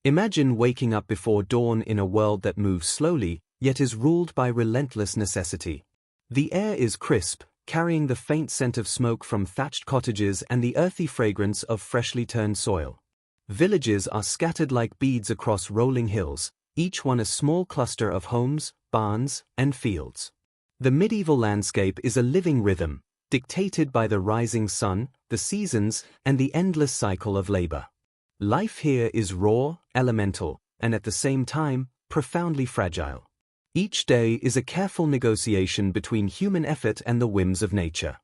Imagine waking up before dawn in a world that moves slowly, yet is ruled by relentless necessity. The air is crisp, carrying the faint scent of smoke from thatched cottages and the earthy fragrance of freshly turned soil. Villages are scattered like beads across rolling hills, each one a small cluster of homes, barns, and fields. The medieval landscape is a living rhythm, dictated by the rising sun, the seasons, and the endless cycle of labor. Life here is raw, elemental, and at the same time, profoundly fragile. Each day is a careful negotiation between human effort and the whims of nature.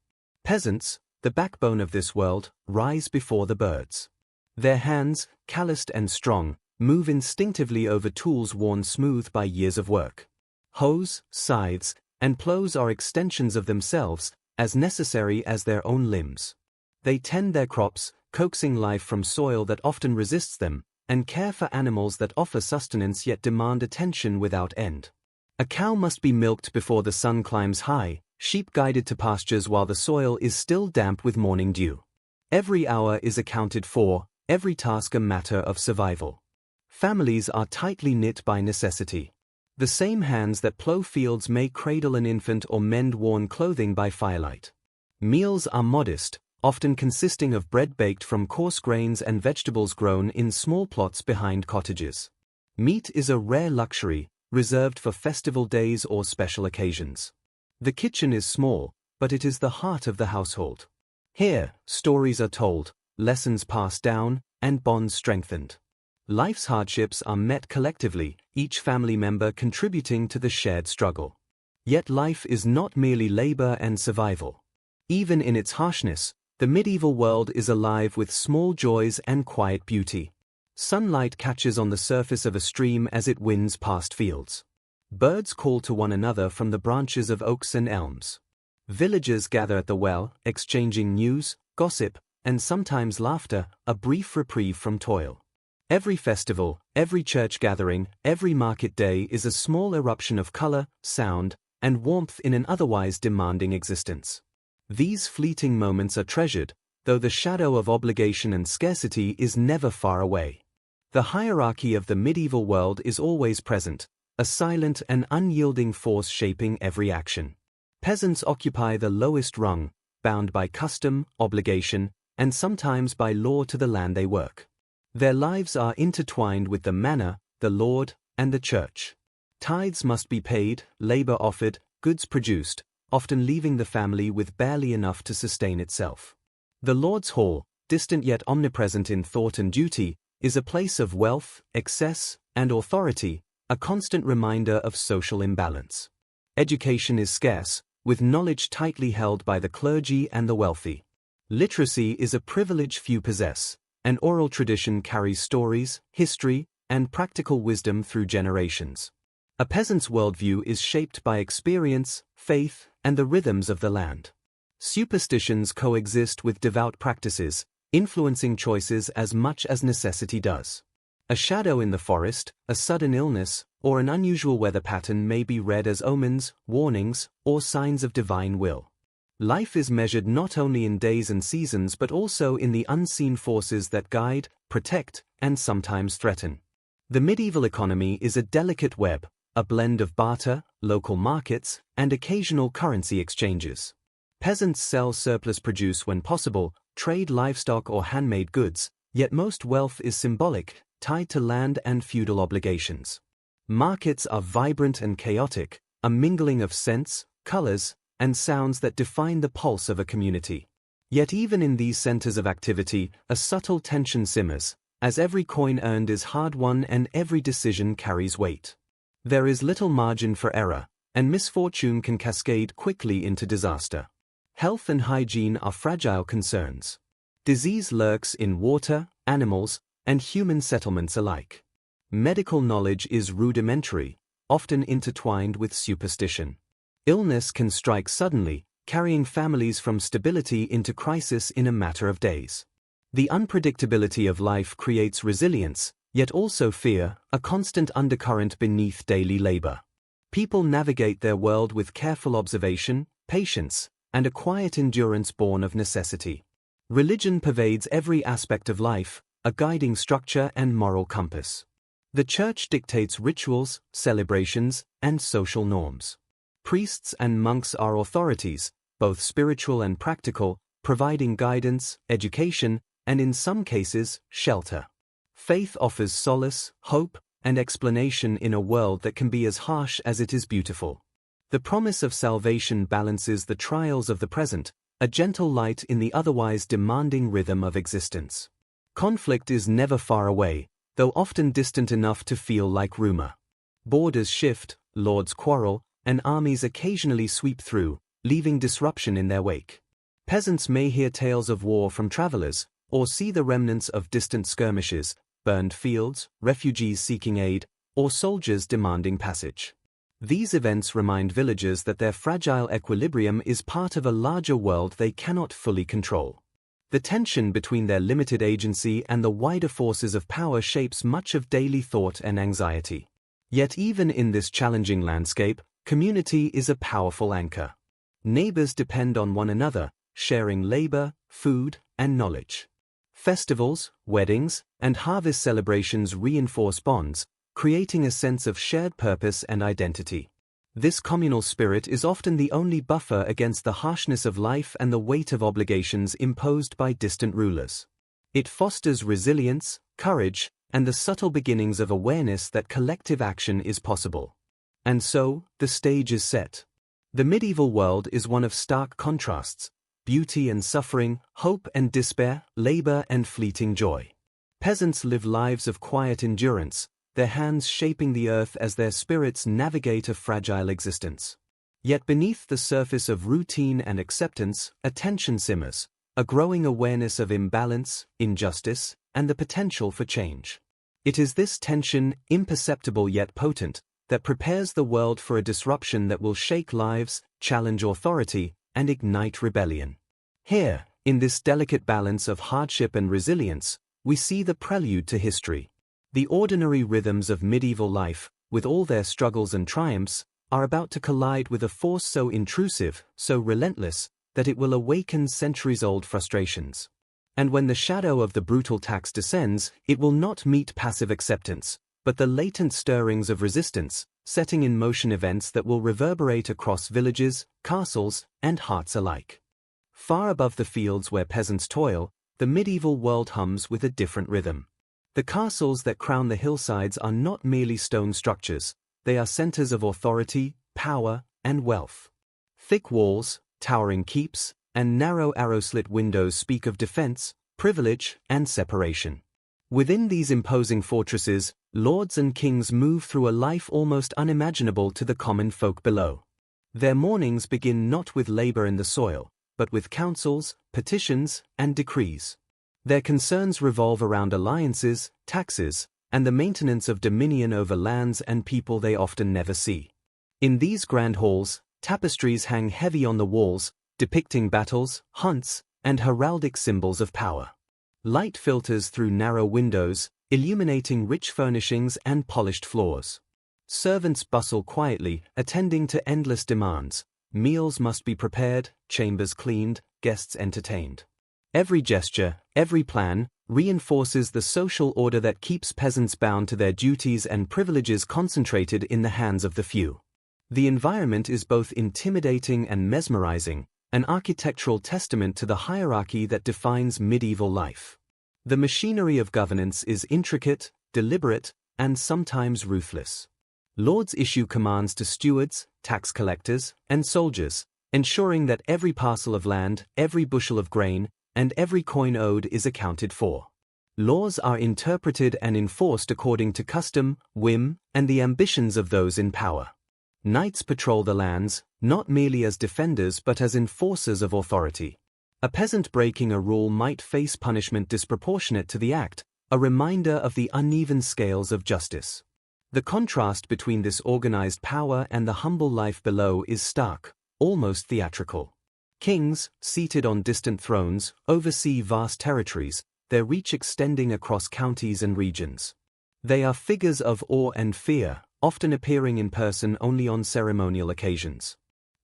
Peasants, the backbone of this world, rise before the birds. Their hands, calloused and strong, move instinctively over tools worn smooth by years of work. Hoes, scythes, and plows are extensions of themselves, as necessary as their own limbs. They tend their crops, coaxing life from soil that often resists them, and care for animals that offer sustenance yet demand attention without end. A cow must be milked before the sun climbs high, sheep guided to pastures while the soil is still damp with morning dew. Every hour is accounted for, every task a matter of survival. Families are tightly knit by necessity. The same hands that plow fields may cradle an infant or mend worn clothing by firelight. Meals are modest, often consisting of bread baked from coarse grains and vegetables grown in small plots behind cottages. Meat is a rare luxury, reserved for festival days or special occasions. The kitchen is small, but it is the heart of the household. Here, stories are told, lessons passed down, and bonds strengthened. Life's hardships are met collectively, each family member contributing to the shared struggle. Yet life is not merely labor and survival. Even in its harshness, the medieval world is alive with small joys and quiet beauty. Sunlight catches on the surface of a stream as it winds past fields. Birds call to one another from the branches of oaks and elms. Villagers gather at the well, exchanging news, gossip, and sometimes laughter, a brief reprieve from toil. Every festival, every church gathering, every market day is a small eruption of color, sound, and warmth in an otherwise demanding existence. These fleeting moments are treasured, though the shadow of obligation and scarcity is never far away. The hierarchy of the medieval world is always present, a silent and unyielding force shaping every action. Peasants occupy the lowest rung, bound by custom, obligation, and sometimes by law to the land they work. Their lives are intertwined with the manor, the lord, and the church. Tithes must be paid, labor offered, goods produced, often leaving the family with barely enough to sustain itself. The Lord's Hall, distant yet omnipresent in thought and duty, is a place of wealth, excess, and authority, a constant reminder of social imbalance. Education is scarce, with knowledge tightly held by the clergy and the wealthy. Literacy is a privilege few possess, and oral tradition carries stories, history, and practical wisdom through generations. A peasant's worldview is shaped by experience, faith, and the rhythms of the land. Superstitions coexist with devout practices, influencing choices as much as necessity does. A shadow in the forest, a sudden illness, or an unusual weather pattern may be read as omens, warnings, or signs of divine will. Life is measured not only in days and seasons but also in the unseen forces that guide, protect, and sometimes threaten. The medieval economy is a delicate web, a blend of barter, local markets, and occasional currency exchanges. Peasants sell surplus produce when possible, trade livestock or handmade goods, yet most wealth is symbolic, tied to land and feudal obligations. Markets are vibrant and chaotic, a mingling of scents, colors, and sounds that define the pulse of a community. Yet even in these centers of activity, a subtle tension simmers, as every coin earned is hard-won and every decision carries weight. There is little margin for error, and misfortune can cascade quickly into disaster. Health and hygiene are fragile concerns. Disease lurks in water, animals, and human settlements alike. Medical knowledge is rudimentary, often intertwined with superstition. Illness can strike suddenly, carrying families from stability into crisis in a matter of days. The unpredictability of life creates resilience, yet also fear, a constant undercurrent beneath daily labor. People navigate their world with careful observation, patience, and a quiet endurance born of necessity. Religion pervades every aspect of life, a guiding structure and moral compass. The church dictates rituals, celebrations, and social norms. Priests and monks are authorities, both spiritual and practical, providing guidance, education, and in some cases, shelter. Faith offers solace, hope, and explanation in a world that can be as harsh as it is beautiful. The promise of salvation balances the trials of the present, a gentle light in the otherwise demanding rhythm of existence. Conflict is never far away, though often distant enough to feel like rumor. Borders shift, lords quarrel, and armies occasionally sweep through, leaving disruption in their wake. Peasants may hear tales of war from travelers, or see the remnants of distant skirmishes, burned fields, refugees seeking aid, or soldiers demanding passage. These events remind villagers that their fragile equilibrium is part of a larger world they cannot fully control. The tension between their limited agency and the wider forces of power shapes much of daily thought and anxiety. Yet even in this challenging landscape, community is a powerful anchor. Neighbors depend on one another, sharing labor, food, and knowledge. Festivals, weddings, and harvest celebrations reinforce bonds, creating a sense of shared purpose and identity. This communal spirit is often the only buffer against the harshness of life and the weight of obligations imposed by distant rulers. It fosters resilience, courage, and the subtle beginnings of awareness that collective action is possible. And so, the stage is set. The medieval world is one of stark contrasts: beauty and suffering, hope and despair, labor and fleeting joy. Peasants live lives of quiet endurance, their hands shaping the earth as their spirits navigate a fragile existence. Yet beneath the surface of routine and acceptance, a tension simmers, a growing awareness of imbalance, injustice, and the potential for change. It is this tension, imperceptible yet potent, that prepares the world for a disruption that will shake lives, challenge authority, and ignite rebellion. Here, in this delicate balance of hardship and resilience, we see the prelude to history. The ordinary rhythms of medieval life, with all their struggles and triumphs, are about to collide with a force so intrusive, so relentless, that it will awaken centuries-old frustrations. And when the shadow of the brutal tax descends, it will not meet passive acceptance, but the latent stirrings of resistance, setting in motion events that will reverberate across villages, castles, and hearts alike. Far above the fields where peasants toil, the medieval world hums with a different rhythm. The castles that crown the hillsides are not merely stone structures, they are centers of authority, power, and wealth. Thick walls, towering keeps, and narrow arrow-slit windows speak of defense, privilege, and separation. Within these imposing fortresses, lords and kings move through a life almost unimaginable to the common folk below. Their mornings begin not with labor in the soil, but with councils, petitions, and decrees. Their concerns revolve around alliances, taxes, and the maintenance of dominion over lands and people they often never see. In these grand halls, tapestries hang heavy on the walls, depicting battles, hunts, and heraldic symbols of power. Light filters through narrow windows, illuminating rich furnishings and polished floors. Servants bustle quietly, attending to endless demands. Meals must be prepared, chambers cleaned, guests entertained. Every gesture, every plan, reinforces the social order that keeps peasants bound to their duties and privileges concentrated in the hands of the few. The environment is both intimidating and mesmerizing, an architectural testament to the hierarchy that defines medieval life. The machinery of governance is intricate, deliberate, and sometimes ruthless. Lords issue commands to stewards, tax collectors, and soldiers, ensuring that every parcel of land, every bushel of grain, and every coin owed is accounted for. Laws are interpreted and enforced according to custom, whim, and the ambitions of those in power. Knights patrol the lands, not merely as defenders but as enforcers of authority. A peasant breaking a rule might face punishment disproportionate to the act, a reminder of the uneven scales of justice. The contrast between this organized power and the humble life below is stark, almost theatrical. Kings, seated on distant thrones, oversee vast territories, their reach extending across counties and regions. They are figures of awe and fear, often appearing in person only on ceremonial occasions.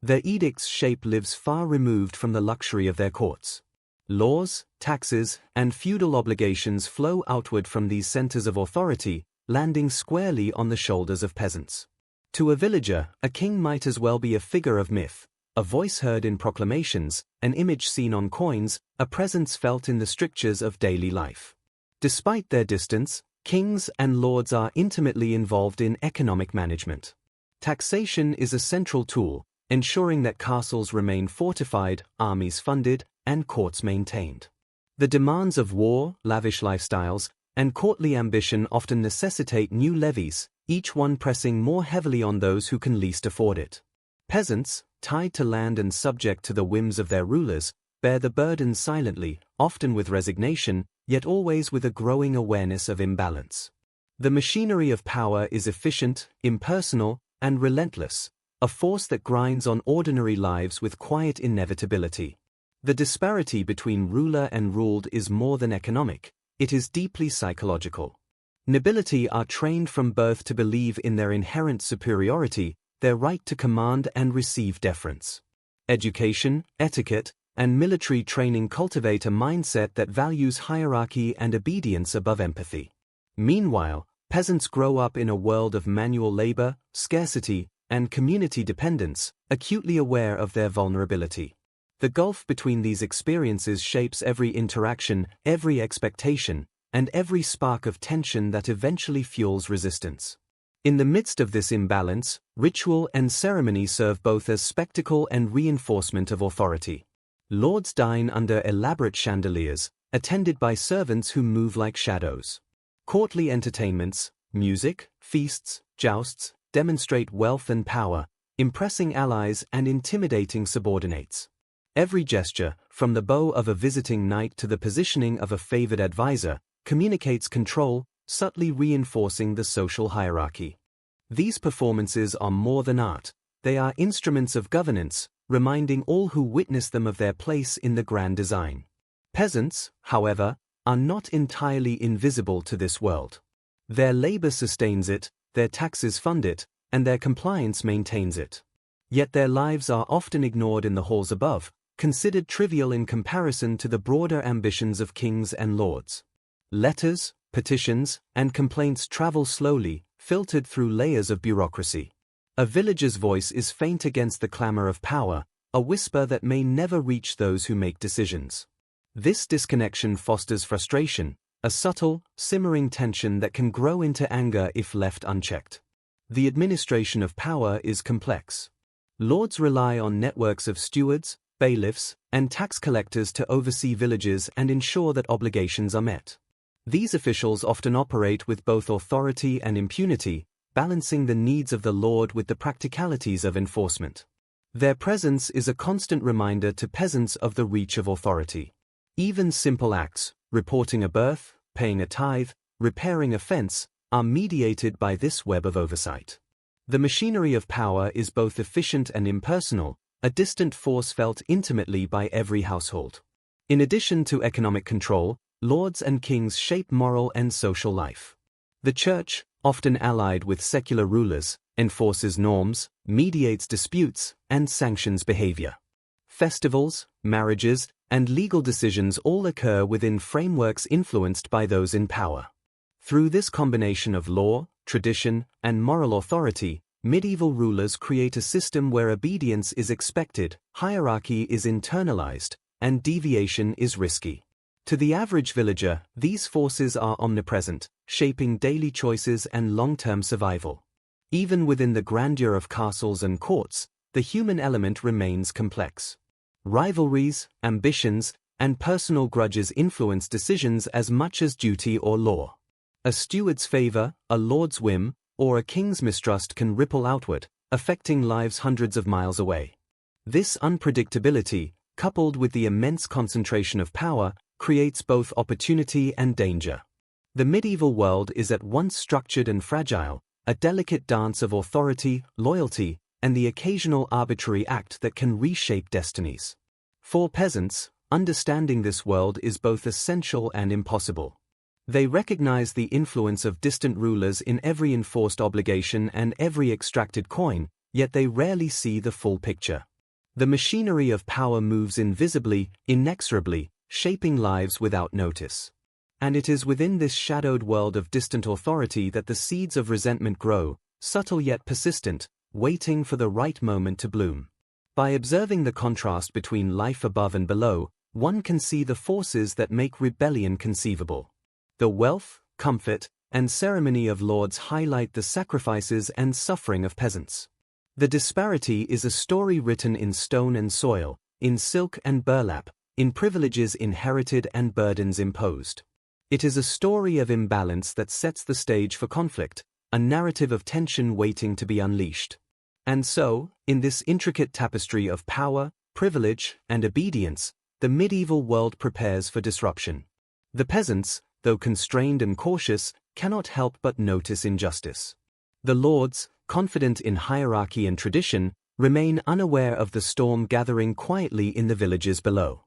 Their edicts shape lives far removed from the luxury of their courts. Laws, taxes, and feudal obligations flow outward from these centers of authority, landing squarely on the shoulders of peasants. To a villager, a king might as well be a figure of myth, a voice heard in proclamations, an image seen on coins, a presence felt in the strictures of daily life. Despite their distance, kings and lords are intimately involved in economic management. Taxation is a central tool, ensuring that castles remain fortified, armies funded, and courts maintained. The demands of war, lavish lifestyles, and courtly ambition often necessitate new levies, each one pressing more heavily on those who can least afford it. Peasants, tied to land and subject to the whims of their rulers, bear the burden silently, often with resignation, yet always with a growing awareness of imbalance. The machinery of power is efficient, impersonal, and relentless, a force that grinds on ordinary lives with quiet inevitability. The disparity between ruler and ruled is more than economic, it is deeply psychological. Nobility are trained from birth to believe in their inherent superiority, their right to command and receive deference. Education, etiquette, and military training cultivate a mindset that values hierarchy and obedience above empathy. Meanwhile, peasants grow up in a world of manual labor, scarcity, and community dependence, acutely aware of their vulnerability. The gulf between these experiences shapes every interaction, every expectation, and every spark of tension that eventually fuels resistance. In the midst of this imbalance, ritual and ceremony serve both as spectacle and reinforcement of authority. Lords dine under elaborate chandeliers, attended by servants who move like shadows. Courtly entertainments, music, feasts, jousts, demonstrate wealth and power, impressing allies and intimidating subordinates. Every gesture, from the bow of a visiting knight to the positioning of a favored advisor, communicates control, subtly reinforcing the social hierarchy. These performances are more than art, they are instruments of governance, reminding all who witness them of their place in the grand design. Peasants, however, are not entirely invisible to this world. Their labor sustains it, their taxes fund it, and their compliance maintains it. Yet their lives are often ignored in the halls above, considered trivial in comparison to the broader ambitions of kings and lords. Letters, petitions, and complaints travel slowly, filtered through layers of bureaucracy. A villager's voice is faint against the clamor of power, a whisper that may never reach those who make decisions. This disconnection fosters frustration, a subtle, simmering tension that can grow into anger if left unchecked. The administration of power is complex. Lords rely on networks of stewards, bailiffs, and tax collectors to oversee villages and ensure that obligations are met. These officials often operate with both authority and impunity, balancing the needs of the lord with the practicalities of enforcement. Their presence is a constant reminder to peasants of the reach of authority. Even simple acts, reporting a birth, paying a tithe, repairing a fence, are mediated by this web of oversight. The machinery of power is both efficient and impersonal, a distant force felt intimately by every household. In addition to economic control, lords and kings shape moral and social life. The church, often allied with secular rulers, enforces norms, mediates disputes, and sanctions behavior. Festivals, marriages, and legal decisions all occur within frameworks influenced by those in power. Through this combination of law, tradition, and moral authority, medieval rulers create a system where obedience is expected, hierarchy is internalized, and deviation is risky. To the average villager, these forces are omnipresent, shaping daily choices and long-term survival. Even within the grandeur of castles and courts, the human element remains complex. Rivalries, ambitions, and personal grudges influence decisions as much as duty or law. A steward's favor, a lord's whim, or a king's mistrust can ripple outward, affecting lives hundreds of miles away. This unpredictability, coupled with the immense concentration of power, creates both opportunity and danger. The medieval world is at once structured and fragile, a delicate dance of authority, loyalty, and the occasional arbitrary act that can reshape destinies. For peasants, understanding this world is both essential and impossible. They recognize the influence of distant rulers in every enforced obligation and every extracted coin, yet they rarely see the full picture. The machinery of power moves invisibly, inexorably, shaping lives without notice. And it is within this shadowed world of distant authority that the seeds of resentment grow, subtle yet persistent, waiting for the right moment to bloom. By observing the contrast between life above and below, one can see the forces that make rebellion conceivable. The wealth, comfort, and ceremony of lords highlight the sacrifices and suffering of peasants. The disparity is a story written in stone and soil, in silk and burlap, in privileges inherited and burdens imposed. It is a story of imbalance that sets the stage for conflict, a narrative of tension waiting to be unleashed. And so, in this intricate tapestry of power, privilege, and obedience, the medieval world prepares for disruption. The peasants, though constrained and cautious, cannot help but notice injustice. The lords, confident in hierarchy and tradition, remain unaware of the storm gathering quietly in the villages below.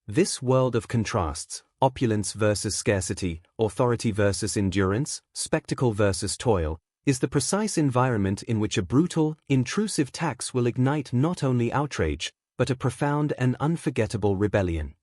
This world of contrasts, opulence versus scarcity, authority versus endurance, spectacle versus toil, is the precise environment in which a brutal, intrusive tax will ignite not only outrage, but a profound and unforgettable rebellion.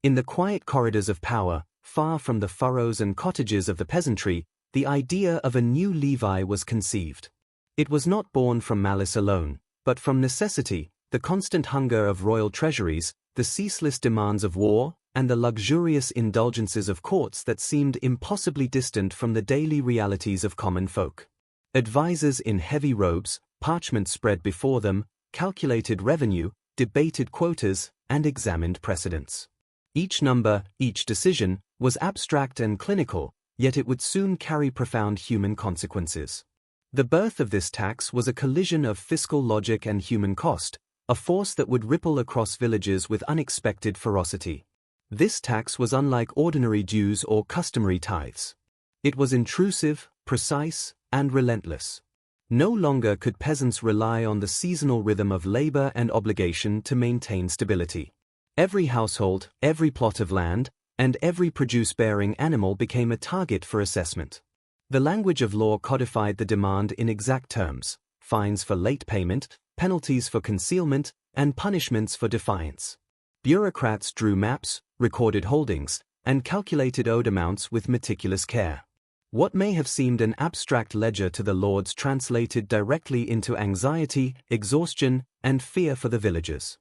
In the quiet corridors of power, far from the furrows and cottages of the peasantry, the idea of a new levy was conceived. It was not born from malice alone, but from necessity, the constant hunger of royal treasuries, the ceaseless demands of war, and the luxurious indulgences of courts that seemed impossibly distant from the daily realities of common folk. Advisers in heavy robes, parchment spread before them, calculated revenue, debated quotas, and examined precedents. Each number, each decision, was abstract and clinical, yet it would soon carry profound human consequences. The birth of this tax was a collision of fiscal logic and human cost, a force that would ripple across villages with unexpected ferocity. This tax was unlike ordinary dues or customary tithes. It was intrusive, precise, and relentless. No longer could peasants rely on the seasonal rhythm of labor and obligation to maintain stability. Every household, every plot of land, and every produce-bearing animal became a target for assessment. The language of law codified the demand in exact terms: fines for late payment, penalties for concealment, and punishments for defiance. Bureaucrats drew maps, recorded holdings, and calculated owed amounts with meticulous care. What may have seemed an abstract ledger to the lords translated directly into anxiety, exhaustion, and fear for the villagers.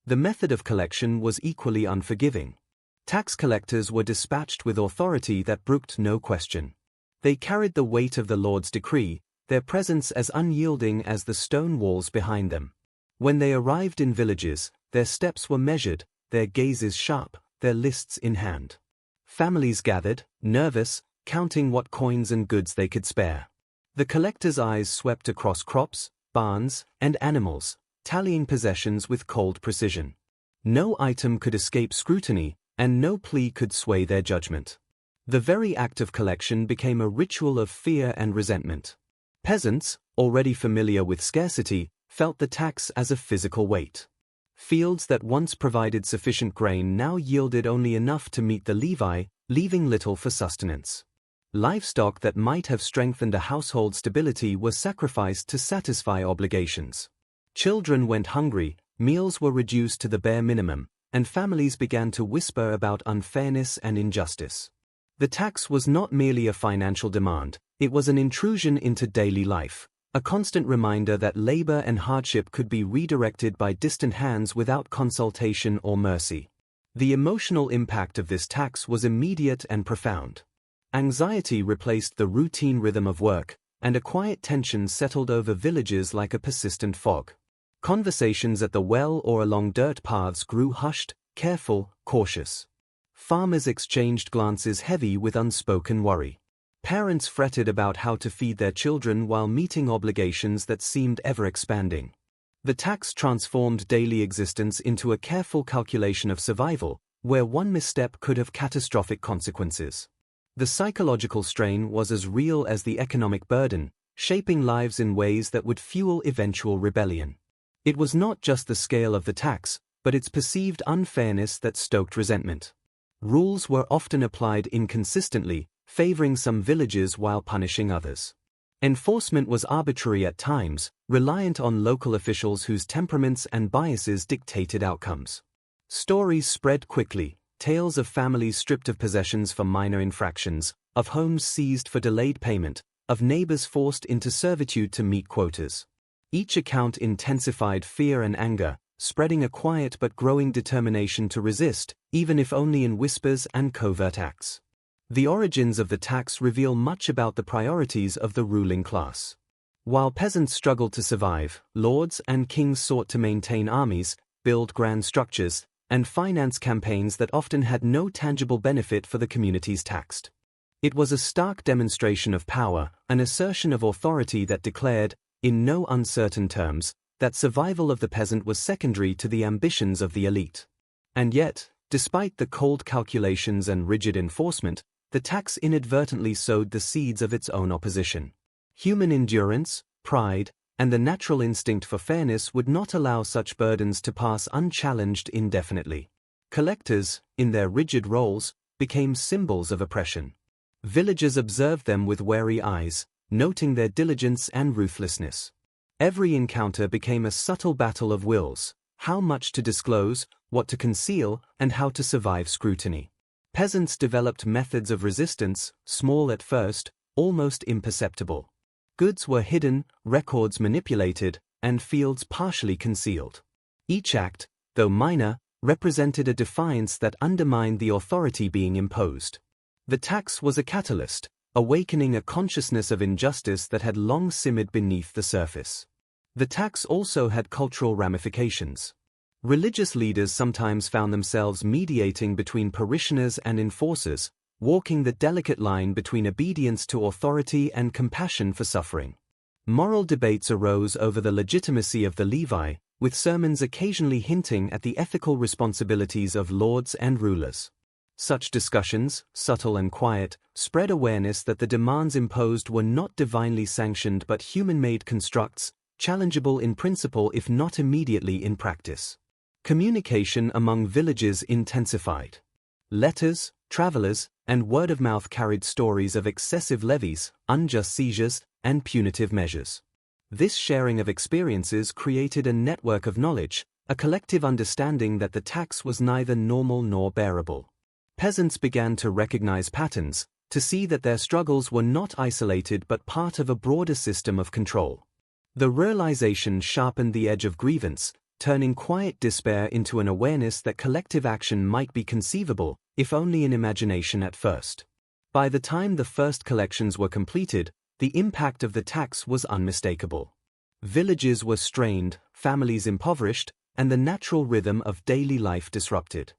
The method of collection was equally unforgiving. Tax collectors were dispatched with authority that brooked no question. They carried the weight of the lord's decree, their presence as unyielding as the stone walls behind them. When they arrived in villages, their steps were measured, their gazes sharp, their lists in hand. Families gathered, nervous, counting what coins and goods they could spare. The collector's eyes swept across crops, barns, and animals, tallying possessions with cold precision. No item could escape scrutiny, and no plea could sway their judgment. The very act of collection became a ritual of fear and resentment. Peasants, already familiar with scarcity, felt the tax as a physical weight. Fields that once provided sufficient grain now yielded only enough to meet the levy, leaving little for sustenance. Livestock that might have strengthened a household's stability were sacrificed to satisfy obligations. Children went hungry, meals were reduced to the bare minimum, and families began to whisper about unfairness and injustice. The tax was not merely a financial demand, it was an intrusion into daily life, a constant reminder that labor and hardship could be redirected by distant hands without consultation or mercy. The emotional impact of this tax was immediate and profound. Anxiety replaced the routine rhythm of work, and a quiet tension settled over villages like a persistent fog. Conversations at the well or along dirt paths grew hushed, careful, cautious. Farmers exchanged glances heavy with unspoken worry. Parents fretted about how to feed their children while meeting obligations that seemed ever-expanding. The tax transformed daily existence into a careful calculation of survival, where one misstep could have catastrophic consequences. The psychological strain was as real as the economic burden, shaping lives in ways that would fuel eventual rebellion. It was not just the scale of the tax, but its perceived unfairness that stoked resentment. Rules were often applied inconsistently, favoring some villages while punishing others. Enforcement was arbitrary at times, reliant on local officials whose temperaments and biases dictated outcomes. Stories spread quickly, tales of families stripped of possessions for minor infractions, of homes seized for delayed payment, of neighbors forced into servitude to meet quotas. Each account intensified fear and anger, spreading a quiet but growing determination to resist, even if only in whispers and covert acts. The origins of the tax reveal much about the priorities of the ruling class. While peasants struggled to survive, lords and kings sought to maintain armies, build grand structures, and finance campaigns that often had no tangible benefit for the communities taxed. It was a stark demonstration of power, an assertion of authority that declared, in no uncertain terms, that survival of the peasant was secondary to the ambitions of the elite. And yet, despite the cold calculations and rigid enforcement, the tax inadvertently sowed the seeds of its own opposition. Human endurance, pride, and the natural instinct for fairness would not allow such burdens to pass unchallenged indefinitely. Collectors, in their rigid roles, became symbols of oppression. Villagers observed them with wary eyes, noting their diligence and ruthlessness. Every encounter became a subtle battle of wills, how much to disclose, what to conceal, and how to survive scrutiny. Peasants developed methods of resistance, small at first, almost imperceptible. Goods were hidden, records manipulated, and fields partially concealed. Each act, though minor, represented a defiance that undermined the authority being imposed. The tax was a catalyst, awakening a consciousness of injustice that had long simmered beneath the surface. The tax also had cultural ramifications. Religious leaders sometimes found themselves mediating between parishioners and enforcers, walking the delicate line between obedience to authority and compassion for suffering. Moral debates arose over the legitimacy of the levy, with sermons occasionally hinting at the ethical responsibilities of lords and rulers. Such discussions, subtle and quiet, spread awareness that the demands imposed were not divinely sanctioned but human-made constructs, challengeable in principle if not immediately in practice. Communication among villages intensified. Letters, travelers, and word-of-mouth carried stories of excessive levies, unjust seizures, and punitive measures. This sharing of experiences created a network of knowledge, a collective understanding that the tax was neither normal nor bearable. Peasants began to recognize patterns, to see that their struggles were not isolated but part of a broader system of control. The realization sharpened the edge of grievance, turning quiet despair into an awareness that collective action might be conceivable, if only in imagination at first. By the time the first collections were completed, the impact of the tax was unmistakable. Villages were strained, families impoverished, and the natural rhythm of daily life disrupted.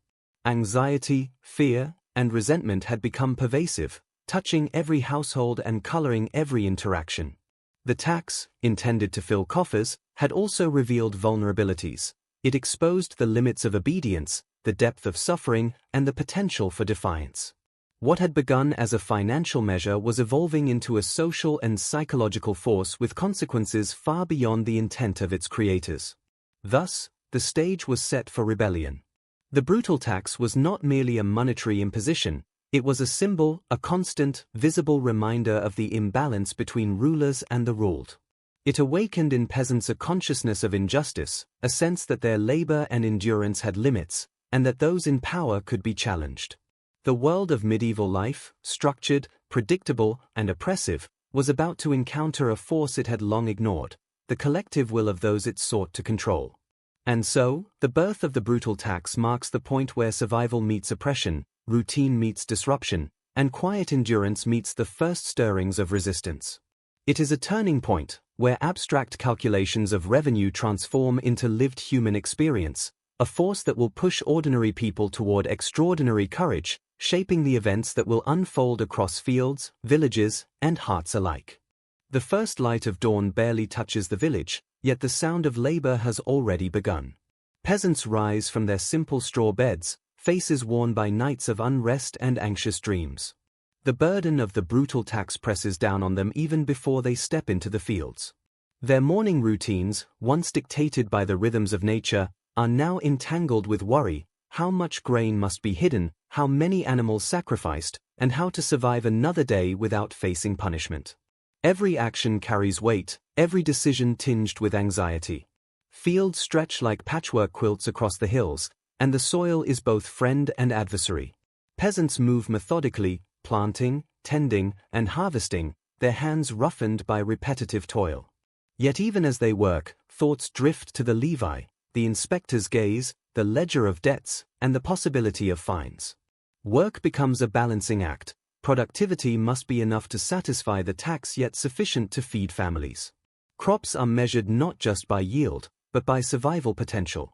Anxiety, fear, and resentment had become pervasive, touching every household and coloring every interaction. The tax, intended to fill coffers, had also revealed vulnerabilities. It exposed the limits of obedience, the depth of suffering, and the potential for defiance. What had begun as a financial measure was evolving into a social and psychological force with consequences far beyond the intent of its creators. Thus, the stage was set for rebellion. The brutal tax was not merely a monetary imposition, it was a symbol, a constant, visible reminder of the imbalance between rulers and the ruled. It awakened in peasants a consciousness of injustice, a sense that their labor and endurance had limits, and that those in power could be challenged. The world of medieval life, structured, predictable, and oppressive, was about to encounter a force it had long ignored, the collective will of those it sought to control. And so, the birth of the brutal tax marks the point where survival meets oppression, routine meets disruption, and quiet endurance meets the first stirrings of resistance. It is a turning point, where abstract calculations of revenue transform into lived human experience, a force that will push ordinary people toward extraordinary courage, shaping the events that will unfold across fields, villages, and hearts alike. The first light of dawn barely touches the village, yet the sound of labor has already begun. Peasants rise from their simple straw beds, faces worn by nights of unrest and anxious dreams. The burden of the brutal tax presses down on them even before they step into the fields. Their morning routines, once dictated by the rhythms of nature, are now entangled with worry: how much grain must be hidden, how many animals sacrificed, and how to survive another day without facing punishment. Every action carries weight, every decision tinged with anxiety. Fields stretch like patchwork quilts across the hills, and the soil is both friend and adversary. Peasants move methodically, planting, tending, and harvesting, their hands roughened by repetitive toil. Yet even as they work, thoughts drift to the levy, the inspector's gaze, the ledger of debts, and the possibility of fines. Work becomes a balancing act. Productivity must be enough to satisfy the tax yet sufficient to feed families. Crops are measured not just by yield, but by survival potential.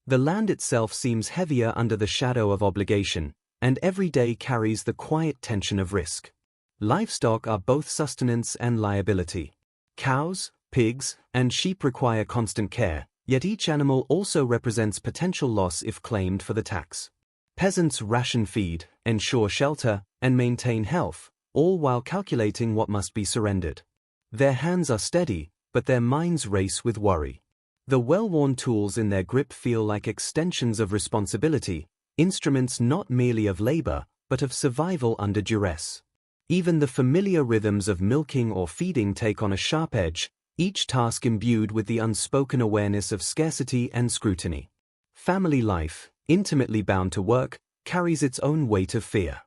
The land itself seems heavier under the shadow of obligation, and every day carries the quiet tension of risk. Livestock are both sustenance and liability. Cows, pigs, and sheep require constant care, yet each animal also represents potential loss if claimed for the tax. Peasants ration feed, ensure shelter, and maintain health, all while calculating what must be surrendered. Their hands are steady, but their minds race with worry. The well-worn tools in their grip feel like extensions of responsibility, instruments not merely of labor, but of survival under duress. Even the familiar rhythms of milking or feeding take on a sharp edge, each task imbued with the unspoken awareness of scarcity and scrutiny. Family life, intimately bound to work, carries its own weight of fear.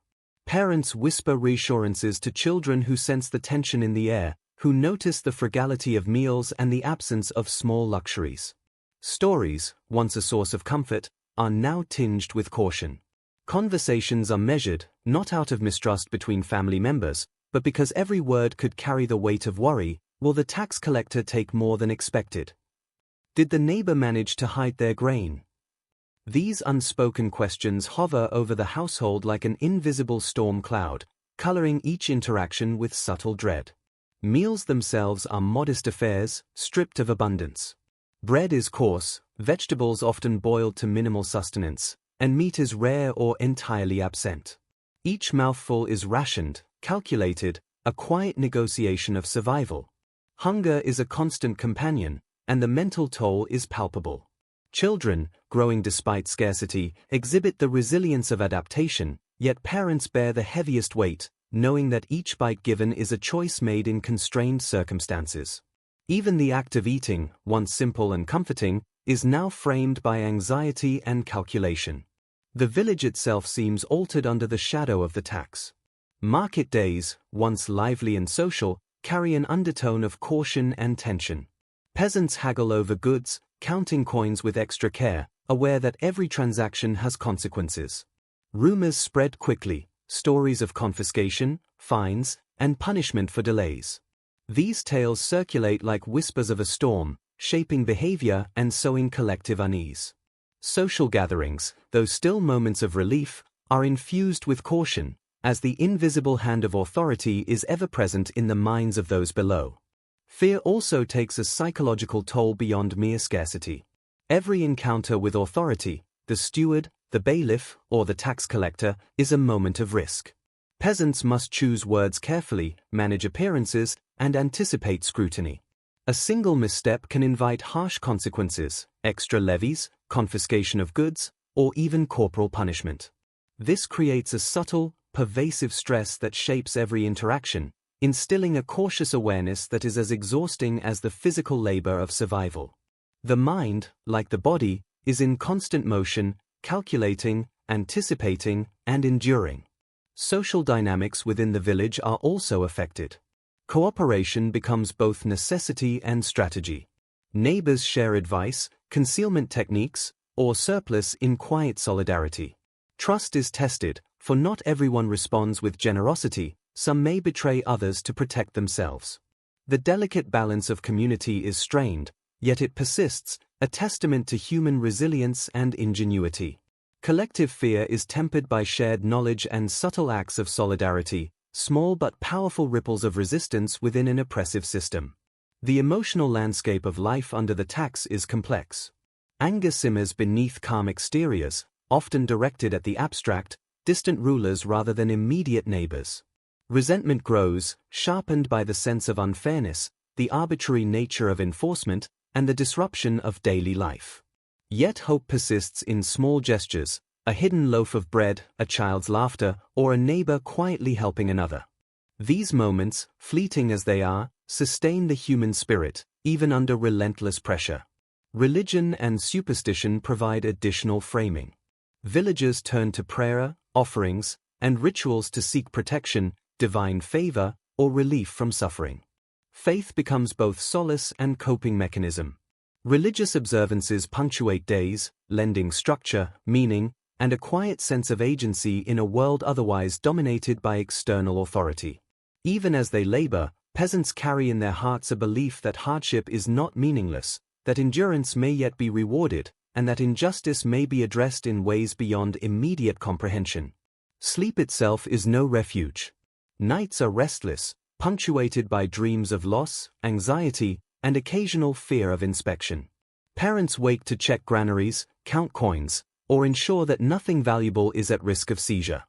Parents whisper reassurances to children who sense the tension in the air, who notice the frugality of meals and the absence of small luxuries. Stories, once a source of comfort, are now tinged with caution. Conversations are measured, not out of mistrust between family members, but because every word could carry the weight of worry. Will the tax collector take more than expected? Did the neighbor manage to hide their grain? These unspoken questions hover over the household like an invisible storm cloud, coloring each interaction with subtle dread. Meals themselves are modest affairs, stripped of abundance. Bread is coarse, vegetables often boiled to minimal sustenance, and meat is rare or entirely absent. Each mouthful is rationed, calculated, a quiet negotiation of survival. Hunger is a constant companion, and the mental toll is palpable. Children, growing despite scarcity, exhibit the resilience of adaptation, yet parents bear the heaviest weight, knowing that each bite given is a choice made in constrained circumstances. Even the act of eating, once simple and comforting, is now framed by anxiety and calculation. The village itself seems altered under the shadow of the tax. Market days, once lively and social, carry an undertone of caution and tension. Peasants haggle over goods, counting coins with extra care, aware that every transaction has consequences. Rumors spread quickly, stories of confiscation, fines, and punishment for delays. These tales circulate like whispers of a storm, shaping behavior and sowing collective unease. Social gatherings, though still moments of relief, are infused with caution, as the invisible hand of authority is ever present in the minds of those below. Fear also takes a psychological toll beyond mere scarcity. Every encounter with authority, the steward, the bailiff, or the tax collector, is a moment of risk. Peasants must choose words carefully, manage appearances, and anticipate scrutiny. A single misstep can invite harsh consequences, extra levies, confiscation of goods, or even corporal punishment. This creates a subtle, pervasive stress that shapes every interaction, instilling a cautious awareness that is as exhausting as the physical labor of survival. The mind, like the body, is in constant motion, calculating, anticipating, and enduring. Social dynamics within the village are also affected. Cooperation becomes both necessity and strategy. Neighbors share advice, concealment techniques, or surplus in quiet solidarity. Trust is tested, for not everyone responds with generosity, some may betray others to protect themselves. The delicate balance of community is strained, yet it persists, a testament to human resilience and ingenuity. Collective fear is tempered by shared knowledge and subtle acts of solidarity, small but powerful ripples of resistance within an oppressive system. The emotional landscape of life under the tax is complex. Anger simmers beneath calm exteriors, often directed at the abstract, distant rulers rather than immediate neighbors. Resentment grows, sharpened by the sense of unfairness, the arbitrary nature of enforcement, and the disruption of daily life. Yet hope persists in small gestures, a hidden loaf of bread, a child's laughter, or a neighbor quietly helping another. These moments, fleeting as they are, sustain the human spirit, even under relentless pressure. Religion and superstition provide additional framing. Villagers turn to prayer, offerings, and rituals to seek protection, divine favor, or relief from suffering. Faith becomes both solace and coping mechanism. Religious observances punctuate days, lending structure, meaning, and a quiet sense of agency in a world otherwise dominated by external authority. Even as they labor, peasants carry in their hearts a belief that hardship is not meaningless, that endurance may yet be rewarded, and that injustice may be addressed in ways beyond immediate comprehension. Sleep itself is no refuge. Nights are restless, punctuated by dreams of loss, anxiety, and occasional fear of inspection. Parents wake to check granaries, count coins, or ensure that nothing valuable is at risk of seizure.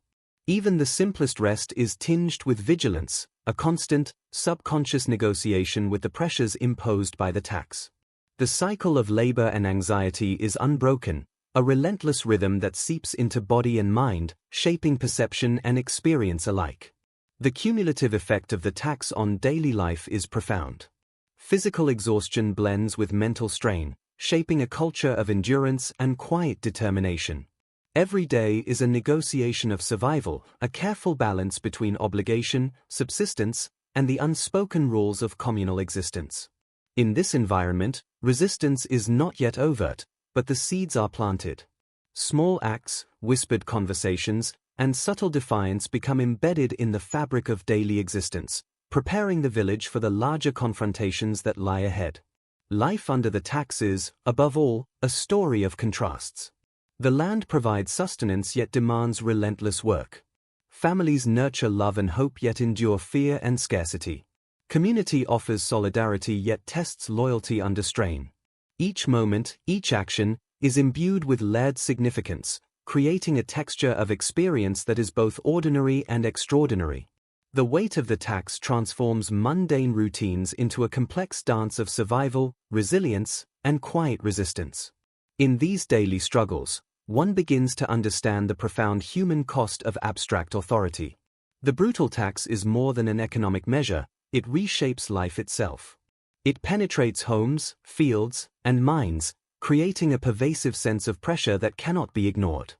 Even the simplest rest is tinged with vigilance, a constant, subconscious negotiation with the pressures imposed by the tax. The cycle of labor and anxiety is unbroken, a relentless rhythm that seeps into body and mind, shaping perception and experience alike. The cumulative effect of the tax on daily life is profound. Physical exhaustion blends with mental strain, shaping a culture of endurance and quiet determination. Every day is a negotiation of survival, a careful balance between obligation, subsistence, and the unspoken rules of communal existence. In this environment, resistance is not yet overt, but the seeds are planted. Small acts, whispered conversations, and subtle defiance become embedded in the fabric of daily existence, preparing the village for the larger confrontations that lie ahead. Life under the tax is, above all, a story of contrasts. The land provides sustenance yet demands relentless work. Families nurture love and hope yet endure fear and scarcity. Community offers solidarity yet tests loyalty under strain. Each moment, each action, is imbued with layered significance, creating a texture of experience that is both ordinary and extraordinary. The weight of the tax transforms mundane routines into a complex dance of survival, resilience, and quiet resistance. In these daily struggles, one begins to understand the profound human cost of abstract authority. The brutal tax is more than an economic measure, it reshapes life itself. It penetrates homes, fields, and minds, creating a pervasive sense of pressure that cannot be ignored.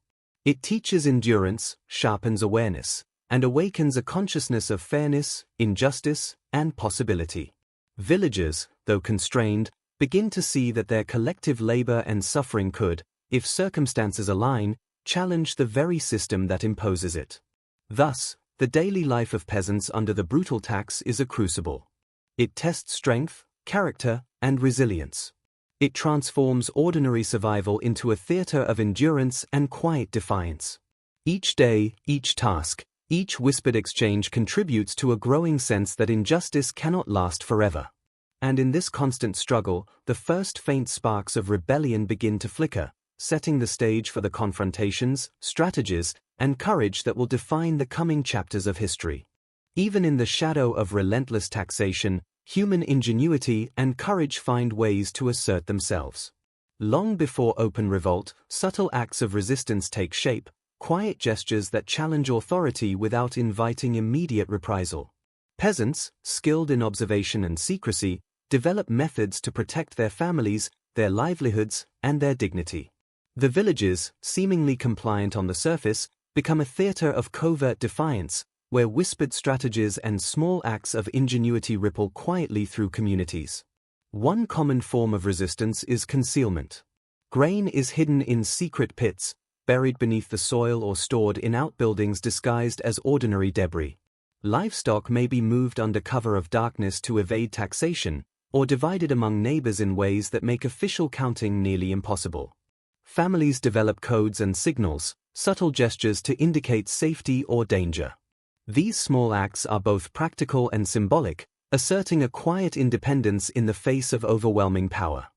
It teaches endurance, sharpens awareness, and awakens a consciousness of fairness, injustice, and possibility. Villagers, though constrained, begin to see that their collective labor and suffering could, if circumstances align, challenge the very system that imposes it. Thus, the daily life of peasants under the brutal tax is a crucible. It tests strength, character, and resilience. It transforms ordinary survival into a theater of endurance and quiet defiance. Each day, each task, each whispered exchange contributes to a growing sense that injustice cannot last forever. And in this constant struggle, the first faint sparks of rebellion begin to flicker, setting the stage for the confrontations, strategies, and courage that will define the coming chapters of history. Even in the shadow of relentless taxation, human ingenuity and courage find ways to assert themselves. Long before open revolt, subtle acts of resistance take shape, quiet gestures that challenge authority without inviting immediate reprisal. Peasants, skilled in observation and secrecy, develop methods to protect their families, their livelihoods, and their dignity. The villages, seemingly compliant on the surface, become a theater of covert defiance, where whispered strategies and small acts of ingenuity ripple quietly through communities. One common form of resistance is concealment. Grain is hidden in secret pits, buried beneath the soil or stored in outbuildings disguised as ordinary debris. Livestock may be moved under cover of darkness to evade taxation, or divided among neighbors in ways that make official counting nearly impossible. Families develop codes and signals, subtle gestures to indicate safety or danger. These small acts are both practical and symbolic, asserting a quiet independence in the face of overwhelming power.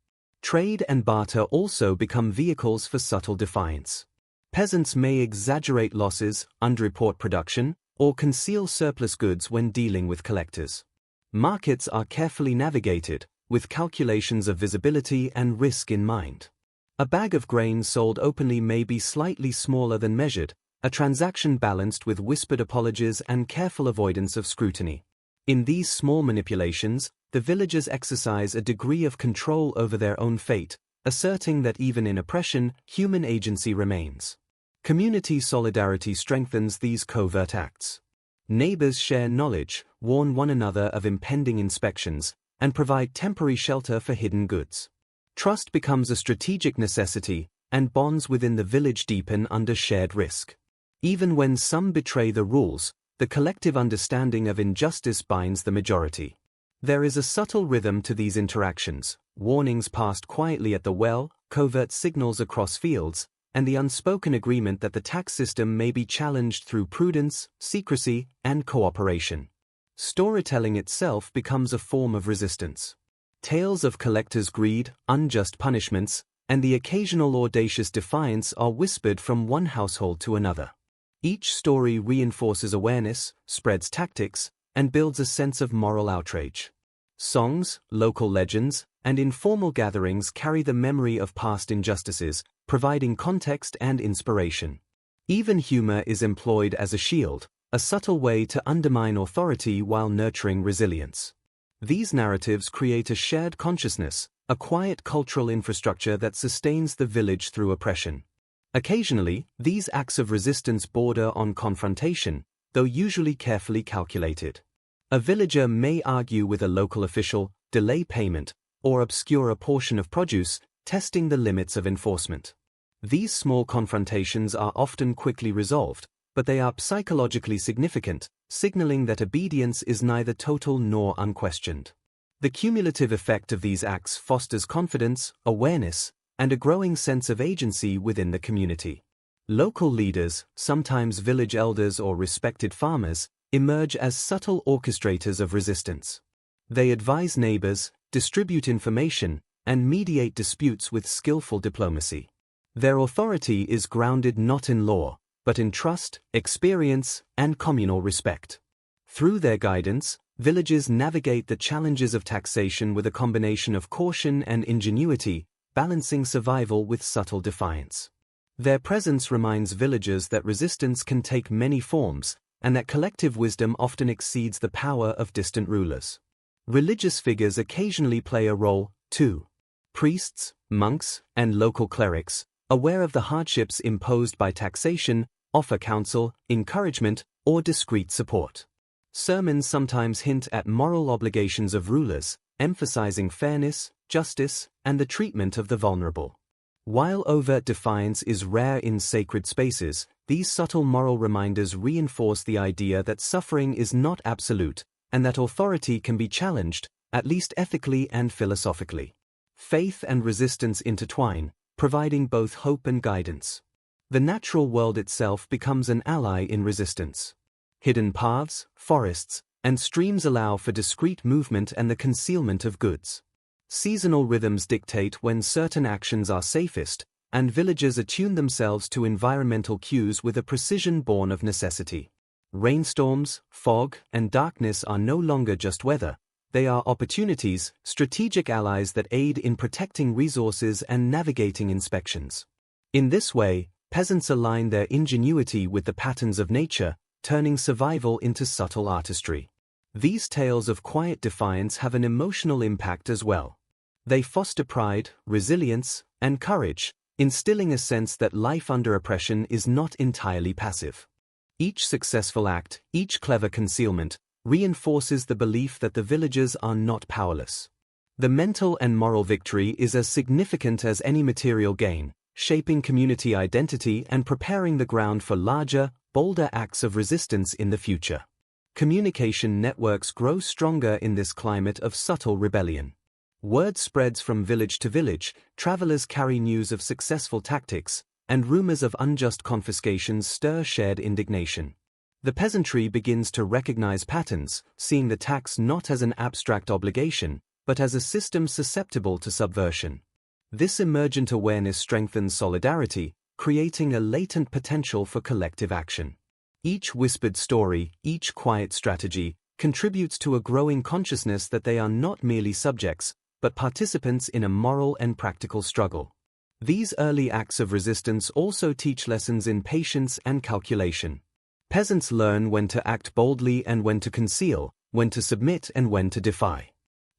Trade and barter also become vehicles for subtle defiance. Peasants may exaggerate losses, underreport production, or conceal surplus goods when dealing with collectors. Markets are carefully navigated, with calculations of visibility and risk in mind. A bag of grain sold openly may be slightly smaller than measured, a transaction balanced with whispered apologies and careful avoidance of scrutiny. In these small manipulations, the villagers exercise a degree of control over their own fate, asserting that even in oppression, human agency remains. Community solidarity strengthens these covert acts. Neighbors share knowledge, warn one another of impending inspections, and provide temporary shelter for hidden goods. Trust becomes a strategic necessity, and bonds within the village deepen under shared risk. Even when some betray the rules, the collective understanding of injustice binds the majority. There is a subtle rhythm to these interactions: warnings passed quietly at the well, covert signals across fields, and the unspoken agreement that the tax system may be challenged through prudence, secrecy, and cooperation. Storytelling itself becomes a form of resistance. Tales of collectors' greed, unjust punishments, and the occasional audacious defiance are whispered from one household to another. Each story reinforces awareness, spreads tactics, and builds a sense of moral outrage. Songs, local legends, and informal gatherings carry the memory of past injustices, providing context and inspiration. Even humor is employed as a shield, a subtle way to undermine authority while nurturing resilience. These narratives create a shared consciousness, a quiet cultural infrastructure that sustains the village through oppression. Occasionally, these acts of resistance border on confrontation, though usually carefully calculated. A villager may argue with a local official, delay payment, or obscure a portion of produce, testing the limits of enforcement. These small confrontations are often quickly resolved, but they are psychologically significant, signaling that obedience is neither total nor unquestioned. The cumulative effect of these acts fosters confidence, awareness, and a growing sense of agency within the community. Local leaders, sometimes village elders or respected farmers, emerge as subtle orchestrators of resistance. They advise neighbors, distribute information, and mediate disputes with skillful diplomacy. Their authority is grounded not in law, but in trust, experience, and communal respect. Through their guidance, villages navigate the challenges of taxation with a combination of caution and ingenuity, balancing survival with subtle defiance. Their presence reminds villagers that resistance can take many forms, and that collective wisdom often exceeds the power of distant rulers. Religious figures occasionally play a role, too. Priests, monks, and local clerics, aware of the hardships imposed by taxation, offer counsel, encouragement, or discreet support. Sermons sometimes hint at moral obligations of rulers, emphasizing fairness, justice, and the treatment of the vulnerable. While overt defiance is rare in sacred spaces, these subtle moral reminders reinforce the idea that suffering is not absolute, and that authority can be challenged, at least ethically and philosophically. Faith and resistance intertwine, providing both hope and guidance. The natural world itself becomes an ally in resistance. Hidden paths, forests, and streams allow for discreet movement and the concealment of goods. Seasonal rhythms dictate when certain actions are safest, and villagers attune themselves to environmental cues with a precision born of necessity. Rainstorms, fog, and darkness are no longer just weather. They are opportunities, strategic allies that aid in protecting resources and navigating inspections. In this way, peasants align their ingenuity with the patterns of nature, turning survival into subtle artistry. These tales of quiet defiance have an emotional impact as well. They foster pride, resilience, and courage, instilling a sense that life under oppression is not entirely passive. Each successful act, each clever concealment, reinforces the belief that the villagers are not powerless. The mental and moral victory is as significant as any material gain, shaping community identity and preparing the ground for larger, bolder acts of resistance in the future. Communication networks grow stronger in this climate of subtle rebellion. Word spreads from village to village, travelers carry news of successful tactics, and rumors of unjust confiscations stir shared indignation. The peasantry begins to recognize patterns, seeing the tax not as an abstract obligation, but as a system susceptible to subversion. This emergent awareness strengthens solidarity, creating a latent potential for collective action. Each whispered story, each quiet strategy, contributes to a growing consciousness that they are not merely subjects, but participants in a moral and practical struggle. These early acts of resistance also teach lessons in patience and calculation. Peasants learn when to act boldly and when to conceal, when to submit and when to defy.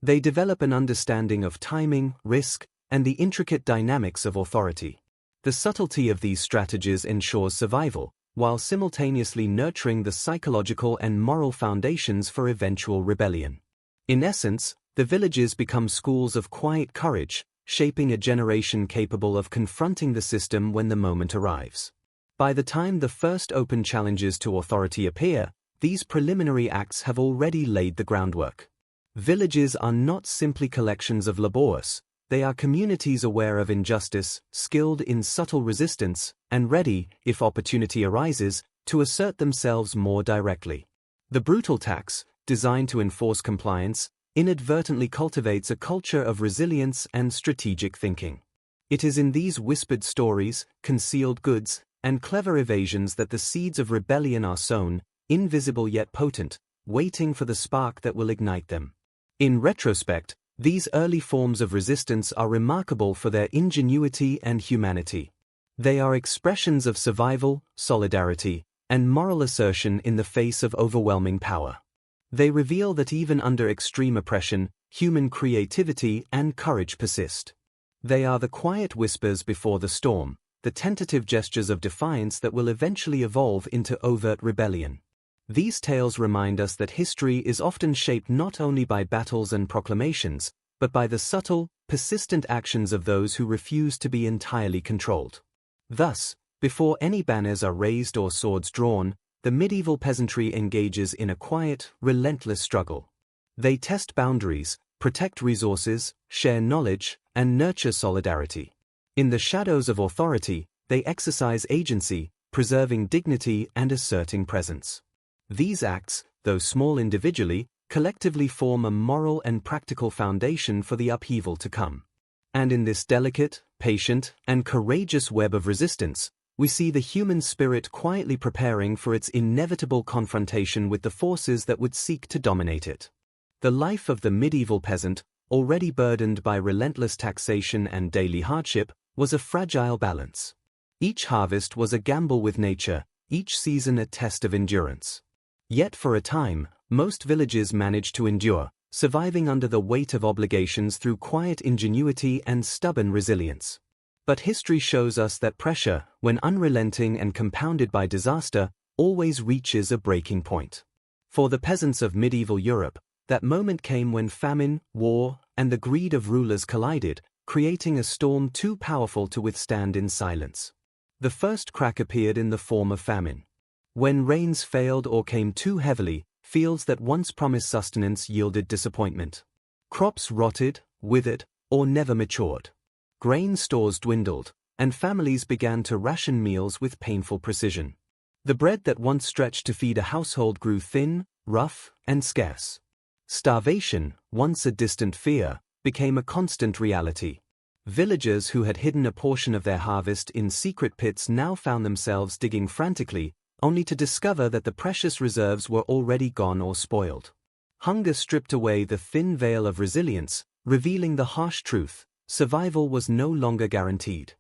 They develop an understanding of timing, risk, and the intricate dynamics of authority. The subtlety of these strategies ensures survival, while simultaneously nurturing the psychological and moral foundations for eventual rebellion. In essence, the villages become schools of quiet courage, shaping a generation capable of confronting the system when the moment arrives. By the time the first open challenges to authority appear, these preliminary acts have already laid the groundwork. Villages are not simply collections of laborers, they are communities aware of injustice, skilled in subtle resistance, and ready, if opportunity arises, to assert themselves more directly. The brutal tax, designed to enforce compliance, inadvertently cultivates a culture of resilience and strategic thinking. It is in these whispered stories, concealed goods, and clever evasions that the seeds of rebellion are sown, invisible yet potent, waiting for the spark that will ignite them. In retrospect, these early forms of resistance are remarkable for their ingenuity and humanity. They are expressions of survival, solidarity, and moral assertion in the face of overwhelming power. They reveal that even under extreme oppression, human creativity and courage persist. They are the quiet whispers before the storm, the tentative gestures of defiance that will eventually evolve into overt rebellion. These tales remind us that history is often shaped not only by battles and proclamations, but by the subtle, persistent actions of those who refuse to be entirely controlled. Thus, before any banners are raised or swords drawn, the medieval peasantry engages in a quiet, relentless struggle. They test boundaries, protect resources, share knowledge, and nurture solidarity. In the shadows of authority, they exercise agency, preserving dignity and asserting presence. These acts, though small individually, collectively form a moral and practical foundation for the upheaval to come. And in this delicate, patient, and courageous web of resistance, we see the human spirit quietly preparing for its inevitable confrontation with the forces that would seek to dominate it. The life of the medieval peasant, already burdened by relentless taxation and daily hardship, was a fragile balance. Each harvest was a gamble with nature, each season a test of endurance. Yet for a time, most villages managed to endure, surviving under the weight of obligations through quiet ingenuity and stubborn resilience. But history shows us that pressure, when unrelenting and compounded by disaster, always reaches a breaking point. For the peasants of medieval Europe, that moment came when famine, war, and the greed of rulers collided, creating a storm too powerful to withstand in silence. The first crack appeared in the form of famine. When rains failed or came too heavily, fields that once promised sustenance yielded disappointment. Crops rotted, withered, or never matured. Grain stores dwindled, and families began to ration meals with painful precision. The bread that once stretched to feed a household grew thin, rough, and scarce. Starvation, once a distant fear, became a constant reality. Villagers who had hidden a portion of their harvest in secret pits now found themselves digging frantically, only to discover that the precious reserves were already gone or spoiled. Hunger stripped away the thin veil of resilience, revealing the harsh truth: survival was no longer guaranteed.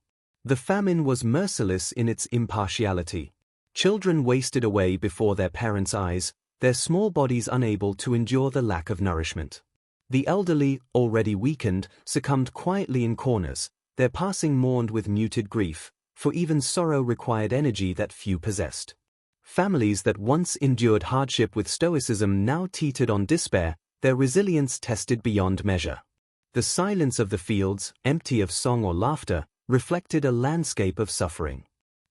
The famine was merciless in its impartiality. Children wasted away before their parents' eyes, their small bodies unable to endure the lack of nourishment. The elderly, already weakened, succumbed quietly in corners, their passing mourned with muted grief, for even sorrow required energy that few possessed. Families that once endured hardship with stoicism now teetered on despair, their resilience tested beyond measure. The silence of the fields, empty of song or laughter, reflected a landscape of suffering.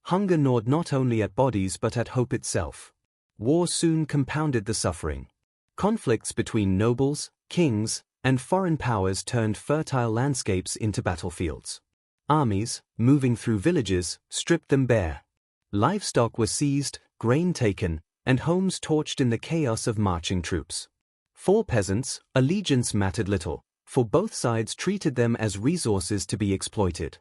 Hunger gnawed not only at bodies but at hope itself. War soon compounded the suffering. Conflicts between nobles, kings, and foreign powers turned fertile landscapes into battlefields. Armies, moving through villages, stripped them bare. Livestock were seized, grain taken, and homes torched in the chaos of marching troops. For peasants, allegiance mattered little, for both sides treated them as resources to be exploited.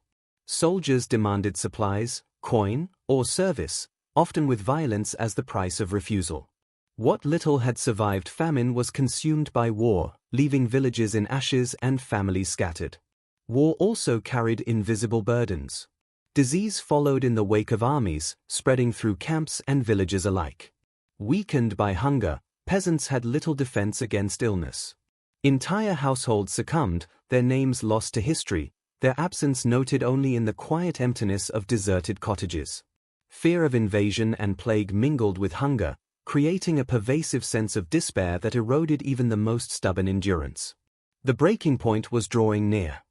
Soldiers demanded supplies, coin, or service, often with violence as the price of refusal. What little had survived famine was consumed by war, leaving villages in ashes and families scattered. War also carried invisible burdens. Disease followed in the wake of armies, spreading through camps and villages alike. Weakened by hunger, peasants had little defense against illness. Entire households succumbed, their names lost to history, their absence noted only in the quiet emptiness of deserted cottages. Fear of invasion and plague mingled with hunger, creating a pervasive sense of despair that eroded even the most stubborn endurance. The breaking point was drawing near.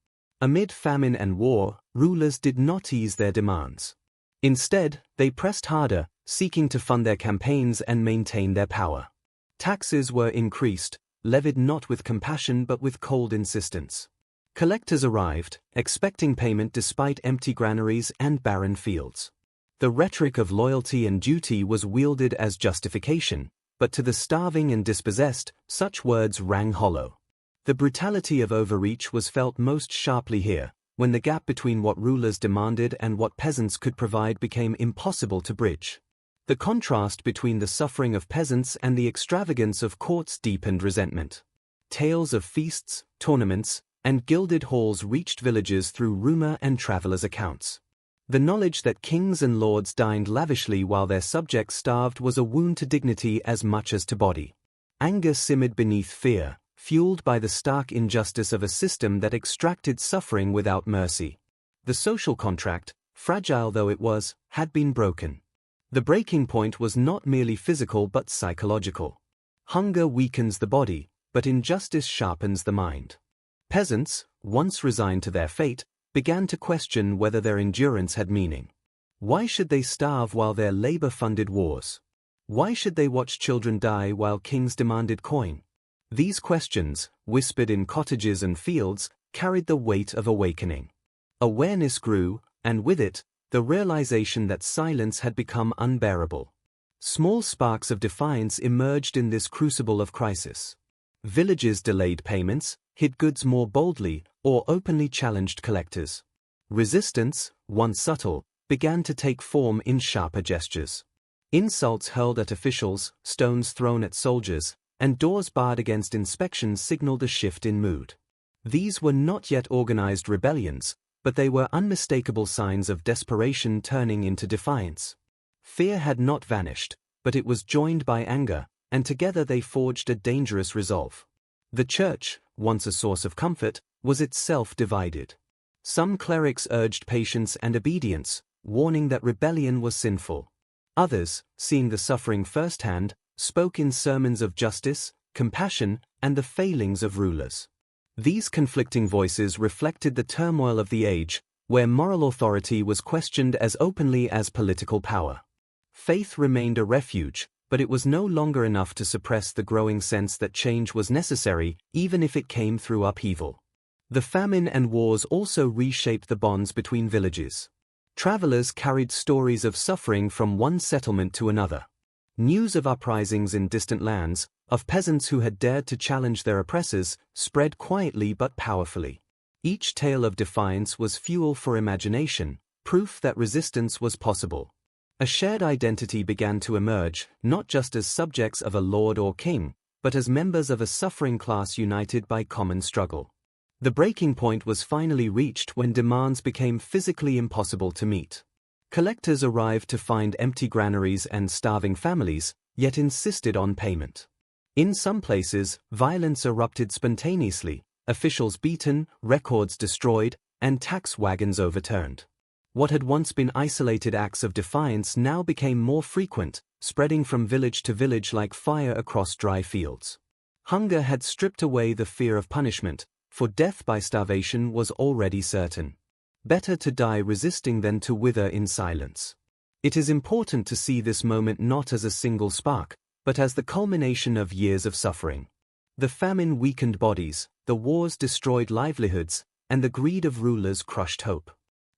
Amid famine and war, rulers did not ease their demands. Instead, they pressed harder, seeking to fund their campaigns and maintain their power. Taxes were increased, levied not with compassion but with cold insistence. Collectors arrived, expecting payment despite empty granaries and barren fields. The rhetoric of loyalty and duty was wielded as justification, but to the starving and dispossessed, such words rang hollow. The brutality of overreach was felt most sharply here, when the gap between what rulers demanded and what peasants could provide became impossible to bridge. The contrast between the suffering of peasants and the extravagance of courts deepened resentment. Tales of feasts, tournaments, and gilded halls reached villages through rumor and travelers' accounts. The knowledge that kings and lords dined lavishly while their subjects starved was a wound to dignity as much as to body. Anger simmered beneath fear, fueled by the stark injustice of a system that extracted suffering without mercy. The social contract, fragile though it was, had been broken. The breaking point was not merely physical but psychological. Hunger weakens the body, but injustice sharpens the mind. Peasants, once resigned to their fate, began to question whether their endurance had meaning. Why should they starve while their labor funded wars? Why should they watch children die while kings demanded coin? These questions, whispered in cottages and fields, carried the weight of awakening. Awareness grew, and with it, the realization that silence had become unbearable. Small sparks of defiance emerged in this crucible of crisis. Villages delayed payments, hid goods more boldly, or openly challenged collectors. Resistance, once subtle, began to take form in sharper gestures. Insults hurled at officials, stones thrown at soldiers, and doors barred against inspection signaled a shift in mood. These were not yet organized rebellions, but they were unmistakable signs of desperation turning into defiance. Fear had not vanished, but it was joined by anger, and together they forged a dangerous resolve. The church, once a source of comfort, was itself divided. Some clerics urged patience and obedience, warning that rebellion was sinful. Others, seeing the suffering firsthand, spoke in sermons of justice, compassion, and the failings of rulers. These conflicting voices reflected the turmoil of the age, where moral authority was questioned as openly as political power. Faith remained a refuge, but it was no longer enough to suppress the growing sense that change was necessary, even if it came through upheaval. The famine and wars also reshaped the bonds between villages. Travelers carried stories of suffering from one settlement to another. News of uprisings in distant lands, of peasants who had dared to challenge their oppressors, spread quietly but powerfully. Each tale of defiance was fuel for imagination, proof that resistance was possible. A shared identity began to emerge, not just as subjects of a lord or king, but as members of a suffering class united by common struggle. The breaking point was finally reached when demands became physically impossible to meet. Collectors arrived to find empty granaries and starving families, yet insisted on payment. In some places, violence erupted spontaneously, officials beaten, records destroyed, and tax wagons overturned. What had once been isolated acts of defiance now became more frequent, spreading from village to village like fire across dry fields. Hunger had stripped away the fear of punishment, for death by starvation was already certain. Better to die resisting than to wither in silence. It is important to see this moment not as a single spark, but as the culmination of years of suffering. The famine weakened bodies, the wars destroyed livelihoods, and the greed of rulers crushed hope.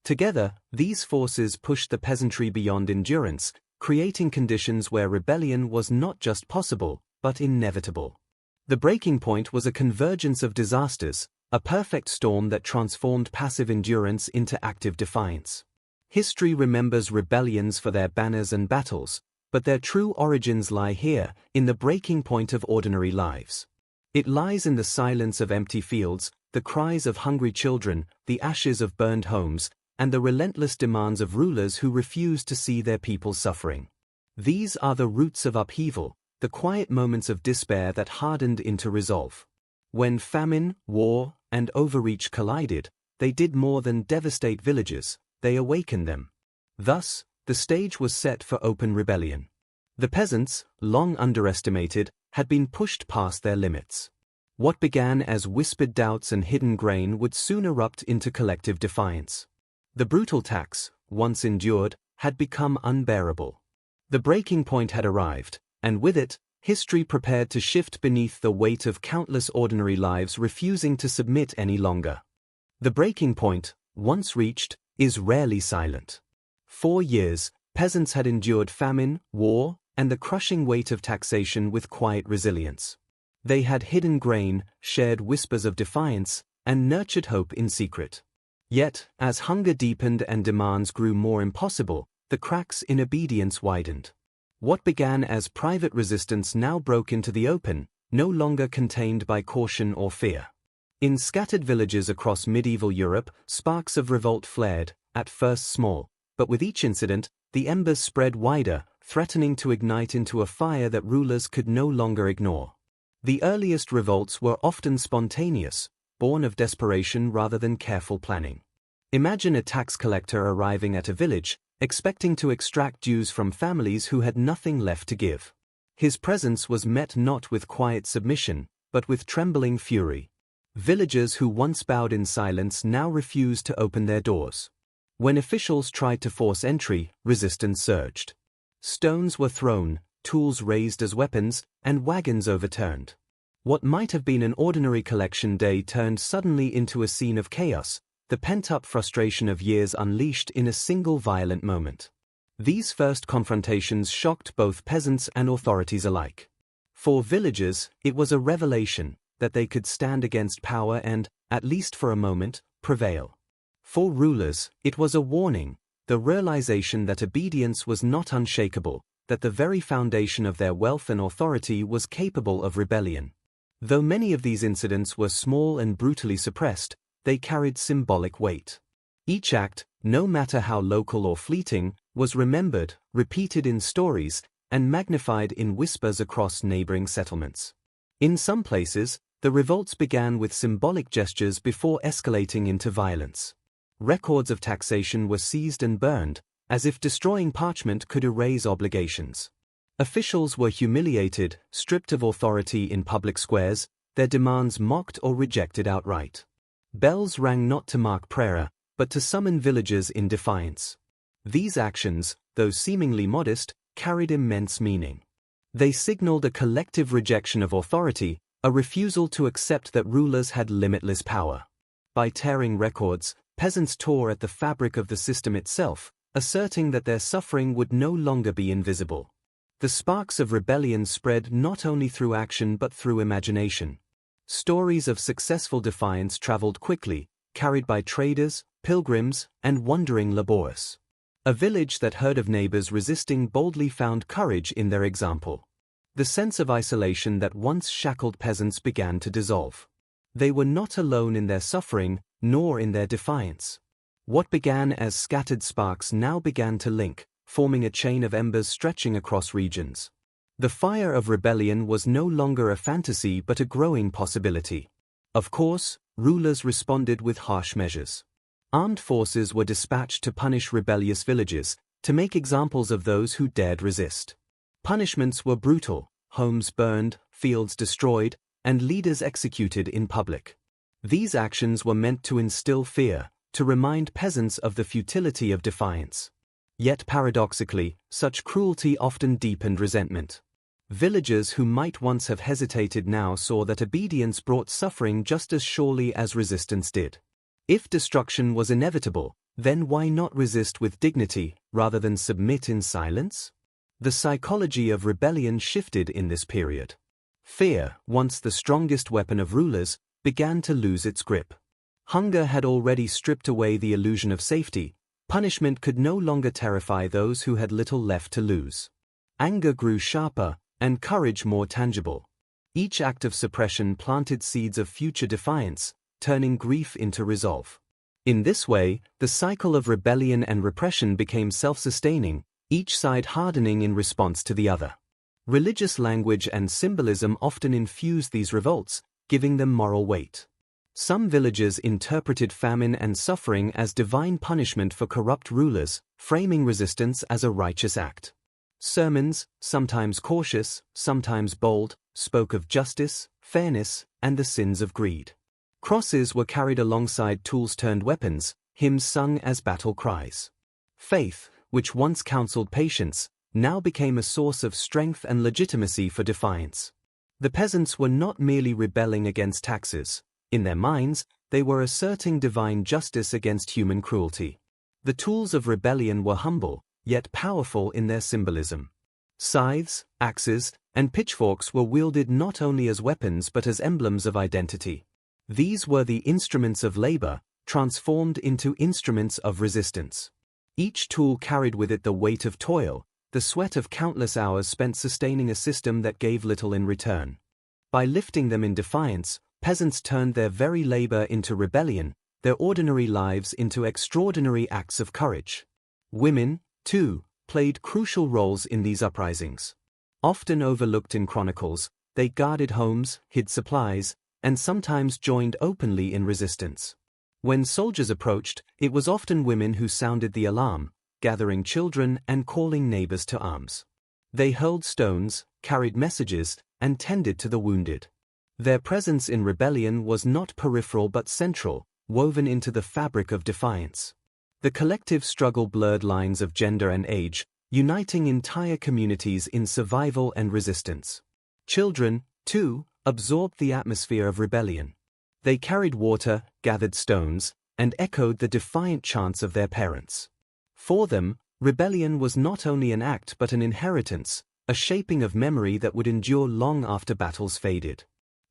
Together, these forces pushed the peasantry beyond endurance, creating conditions where rebellion was not just possible, but inevitable. The breaking point was a convergence of disasters, a perfect storm that transformed passive endurance into active defiance. History remembers rebellions for their banners and battles, but their true origins lie here, in the breaking point of ordinary lives. It lies in the silence of empty fields, the cries of hungry children, the ashes of burned homes, and the relentless demands of rulers who refuse to see their people suffering. These are the roots of upheaval, the quiet moments of despair that hardened into resolve. When famine, war, and overreach collided, they did more than devastate villages, they awakened them. Thus, the stage was set for open rebellion. The peasants, long underestimated, had been pushed past their limits. What began as whispered doubts and hidden grain would soon erupt into collective defiance. The brutal tax, once endured, had become unbearable. The breaking point had arrived, and with it, history prepared to shift beneath the weight of countless ordinary lives refusing to submit any longer. The breaking point, once reached, is rarely silent. 4 years, peasants had endured famine, war, and the crushing weight of taxation with quiet resilience. They had hidden grain, shared whispers of defiance, and nurtured hope in secret. Yet, as hunger deepened and demands grew more impossible, the cracks in obedience widened. What began as private resistance now broke into the open, no longer contained by caution or fear. In scattered villages across medieval Europe, sparks of revolt flared, at first small, but with each incident, the embers spread wider, threatening to ignite into a fire that rulers could no longer ignore. The earliest revolts were often spontaneous, born of desperation rather than careful planning. Imagine a tax collector arriving at a village, expecting to extract dues from families who had nothing left to give. His presence was met not with quiet submission, but with trembling fury. Villagers who once bowed in silence now refused to open their doors. When officials tried to force entry, resistance surged. Stones were thrown, tools raised as weapons, and wagons overturned. What might have been an ordinary collection day turned suddenly into a scene of chaos, the pent-up frustration of years unleashed in a single violent moment. These first confrontations shocked both peasants and authorities alike. For villagers, it was a revelation that they could stand against power and, at least for a moment, prevail. For rulers, it was a warning, the realization that obedience was not unshakable, that the very foundation of their wealth and authority was capable of rebellion. Though many of these incidents were small and brutally suppressed, they carried symbolic weight. Each act, no matter how local or fleeting, was remembered, repeated in stories, and magnified in whispers across neighboring settlements. In some places, the revolts began with symbolic gestures before escalating into violence. Records of taxation were seized and burned, as if destroying parchment could erase obligations. Officials were humiliated, stripped of authority in public squares, their demands mocked or rejected outright. Bells rang not to mark prayer, but to summon villagers in defiance. These actions, though seemingly modest, carried immense meaning. They signaled a collective rejection of authority, a refusal to accept that rulers had limitless power. By tearing records, peasants tore at the fabric of the system itself, asserting that their suffering would no longer be invisible. The sparks of rebellion spread not only through action but through imagination. Stories of successful defiance traveled quickly, carried by traders, pilgrims, and wandering laborers. A village that heard of neighbors resisting boldly found courage in their example. The sense of isolation that once shackled peasants began to dissolve. They were not alone in their suffering, nor in their defiance. What began as scattered sparks now began to link, forming a chain of embers stretching across regions. The fire of rebellion was no longer a fantasy but a growing possibility. Of course, rulers responded with harsh measures. Armed forces were dispatched to punish rebellious villages, to make examples of those who dared resist. Punishments were brutal, homes burned, fields destroyed, and leaders executed in public. These actions were meant to instill fear, to remind peasants of the futility of defiance. Yet paradoxically, such cruelty often deepened resentment. Villagers who might once have hesitated now saw that obedience brought suffering just as surely as resistance did. If destruction was inevitable, then why not resist with dignity, rather than submit in silence? The psychology of rebellion shifted in this period. Fear, once the strongest weapon of rulers, began to lose its grip. Hunger had already stripped away the illusion of safety. Punishment could no longer terrify those who had little left to lose. Anger grew sharper, and courage more tangible. Each act of suppression planted seeds of future defiance, turning grief into resolve. In this way, the cycle of rebellion and repression became self-sustaining, each side hardening in response to the other. Religious language and symbolism often infused these revolts, giving them moral weight. Some villagers interpreted famine and suffering as divine punishment for corrupt rulers, framing resistance as a righteous act. Sermons, sometimes cautious, sometimes bold, spoke of justice, fairness, and the sins of greed. Crosses were carried alongside tools turned weapons, hymns sung as battle cries. Faith, which once counseled patience, now became a source of strength and legitimacy for defiance. The peasants were not merely rebelling against taxes. In their minds, they were asserting divine justice against human cruelty. The tools of rebellion were humble, yet powerful in their symbolism. Scythes, axes, and pitchforks were wielded not only as weapons but as emblems of identity. These were the instruments of labor, transformed into instruments of resistance. Each tool carried with it the weight of toil, the sweat of countless hours spent sustaining a system that gave little in return. By lifting them in defiance, peasants turned their very labor into rebellion, their ordinary lives into extraordinary acts of courage. Women, too, played crucial roles in these uprisings. Often overlooked in chronicles, they guarded homes, hid supplies, and sometimes joined openly in resistance. When soldiers approached, it was often women who sounded the alarm, gathering children and calling neighbors to arms. They hurled stones, carried messages, and tended to the wounded. Their presence in rebellion was not peripheral but central, woven into the fabric of defiance. The collective struggle blurred lines of gender and age, uniting entire communities in survival and resistance. Children, too, absorbed the atmosphere of rebellion. They carried water, gathered stones, and echoed the defiant chants of their parents. For them, rebellion was not only an act but an inheritance, a shaping of memory that would endure long after battles faded.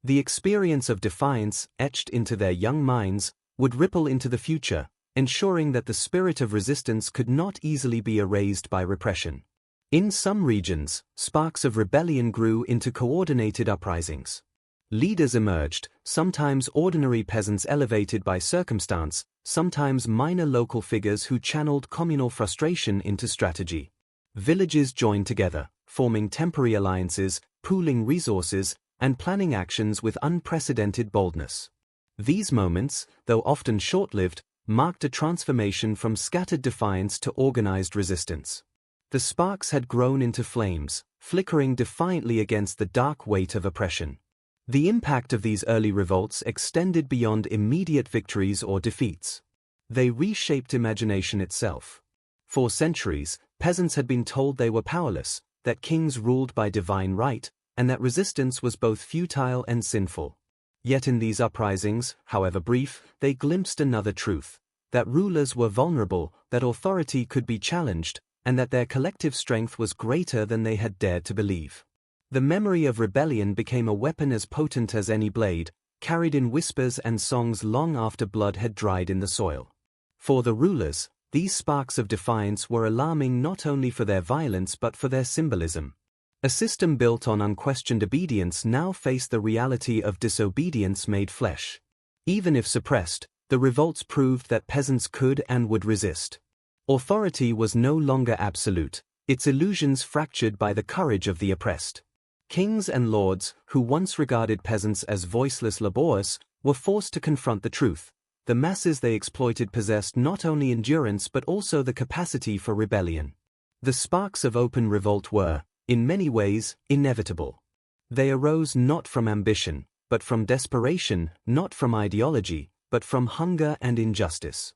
The experience of defiance, etched into their young minds, would ripple into the future, ensuring that the spirit of resistance could not easily be erased by repression. In some regions, sparks of rebellion grew into coordinated uprisings. Leaders emerged, sometimes ordinary peasants elevated by circumstance, sometimes minor local figures who channeled communal frustration into strategy. Villages joined together, forming temporary alliances, pooling resources, and planning actions with unprecedented boldness. These moments, though often short-lived, marked a transformation from scattered defiance to organized resistance. The sparks had grown into flames, flickering defiantly against the dark weight of oppression. The impact of these early revolts extended beyond immediate victories or defeats. They reshaped imagination itself. For centuries, peasants had been told they were powerless, that kings ruled by divine right, and that resistance was both futile and sinful. Yet in these uprisings, however brief, they glimpsed another truth: that rulers were vulnerable, that authority could be challenged, and that their collective strength was greater than they had dared to believe. The memory of rebellion became a weapon as potent as any blade, carried in whispers and songs long after blood had dried in the soil. For the rulers, these sparks of defiance were alarming not only for their violence but for their symbolism. A system built on unquestioned obedience now faced the reality of disobedience made flesh. Even if suppressed, the revolts proved that peasants could and would resist. Authority was no longer absolute, its illusions fractured by the courage of the oppressed. Kings and lords, who once regarded peasants as voiceless laborers, were forced to confront the truth. The masses they exploited possessed not only endurance but also the capacity for rebellion. The sparks of open revolt were, in many ways, inevitable. They arose not from ambition, but from desperation, not from ideology, but from hunger and injustice.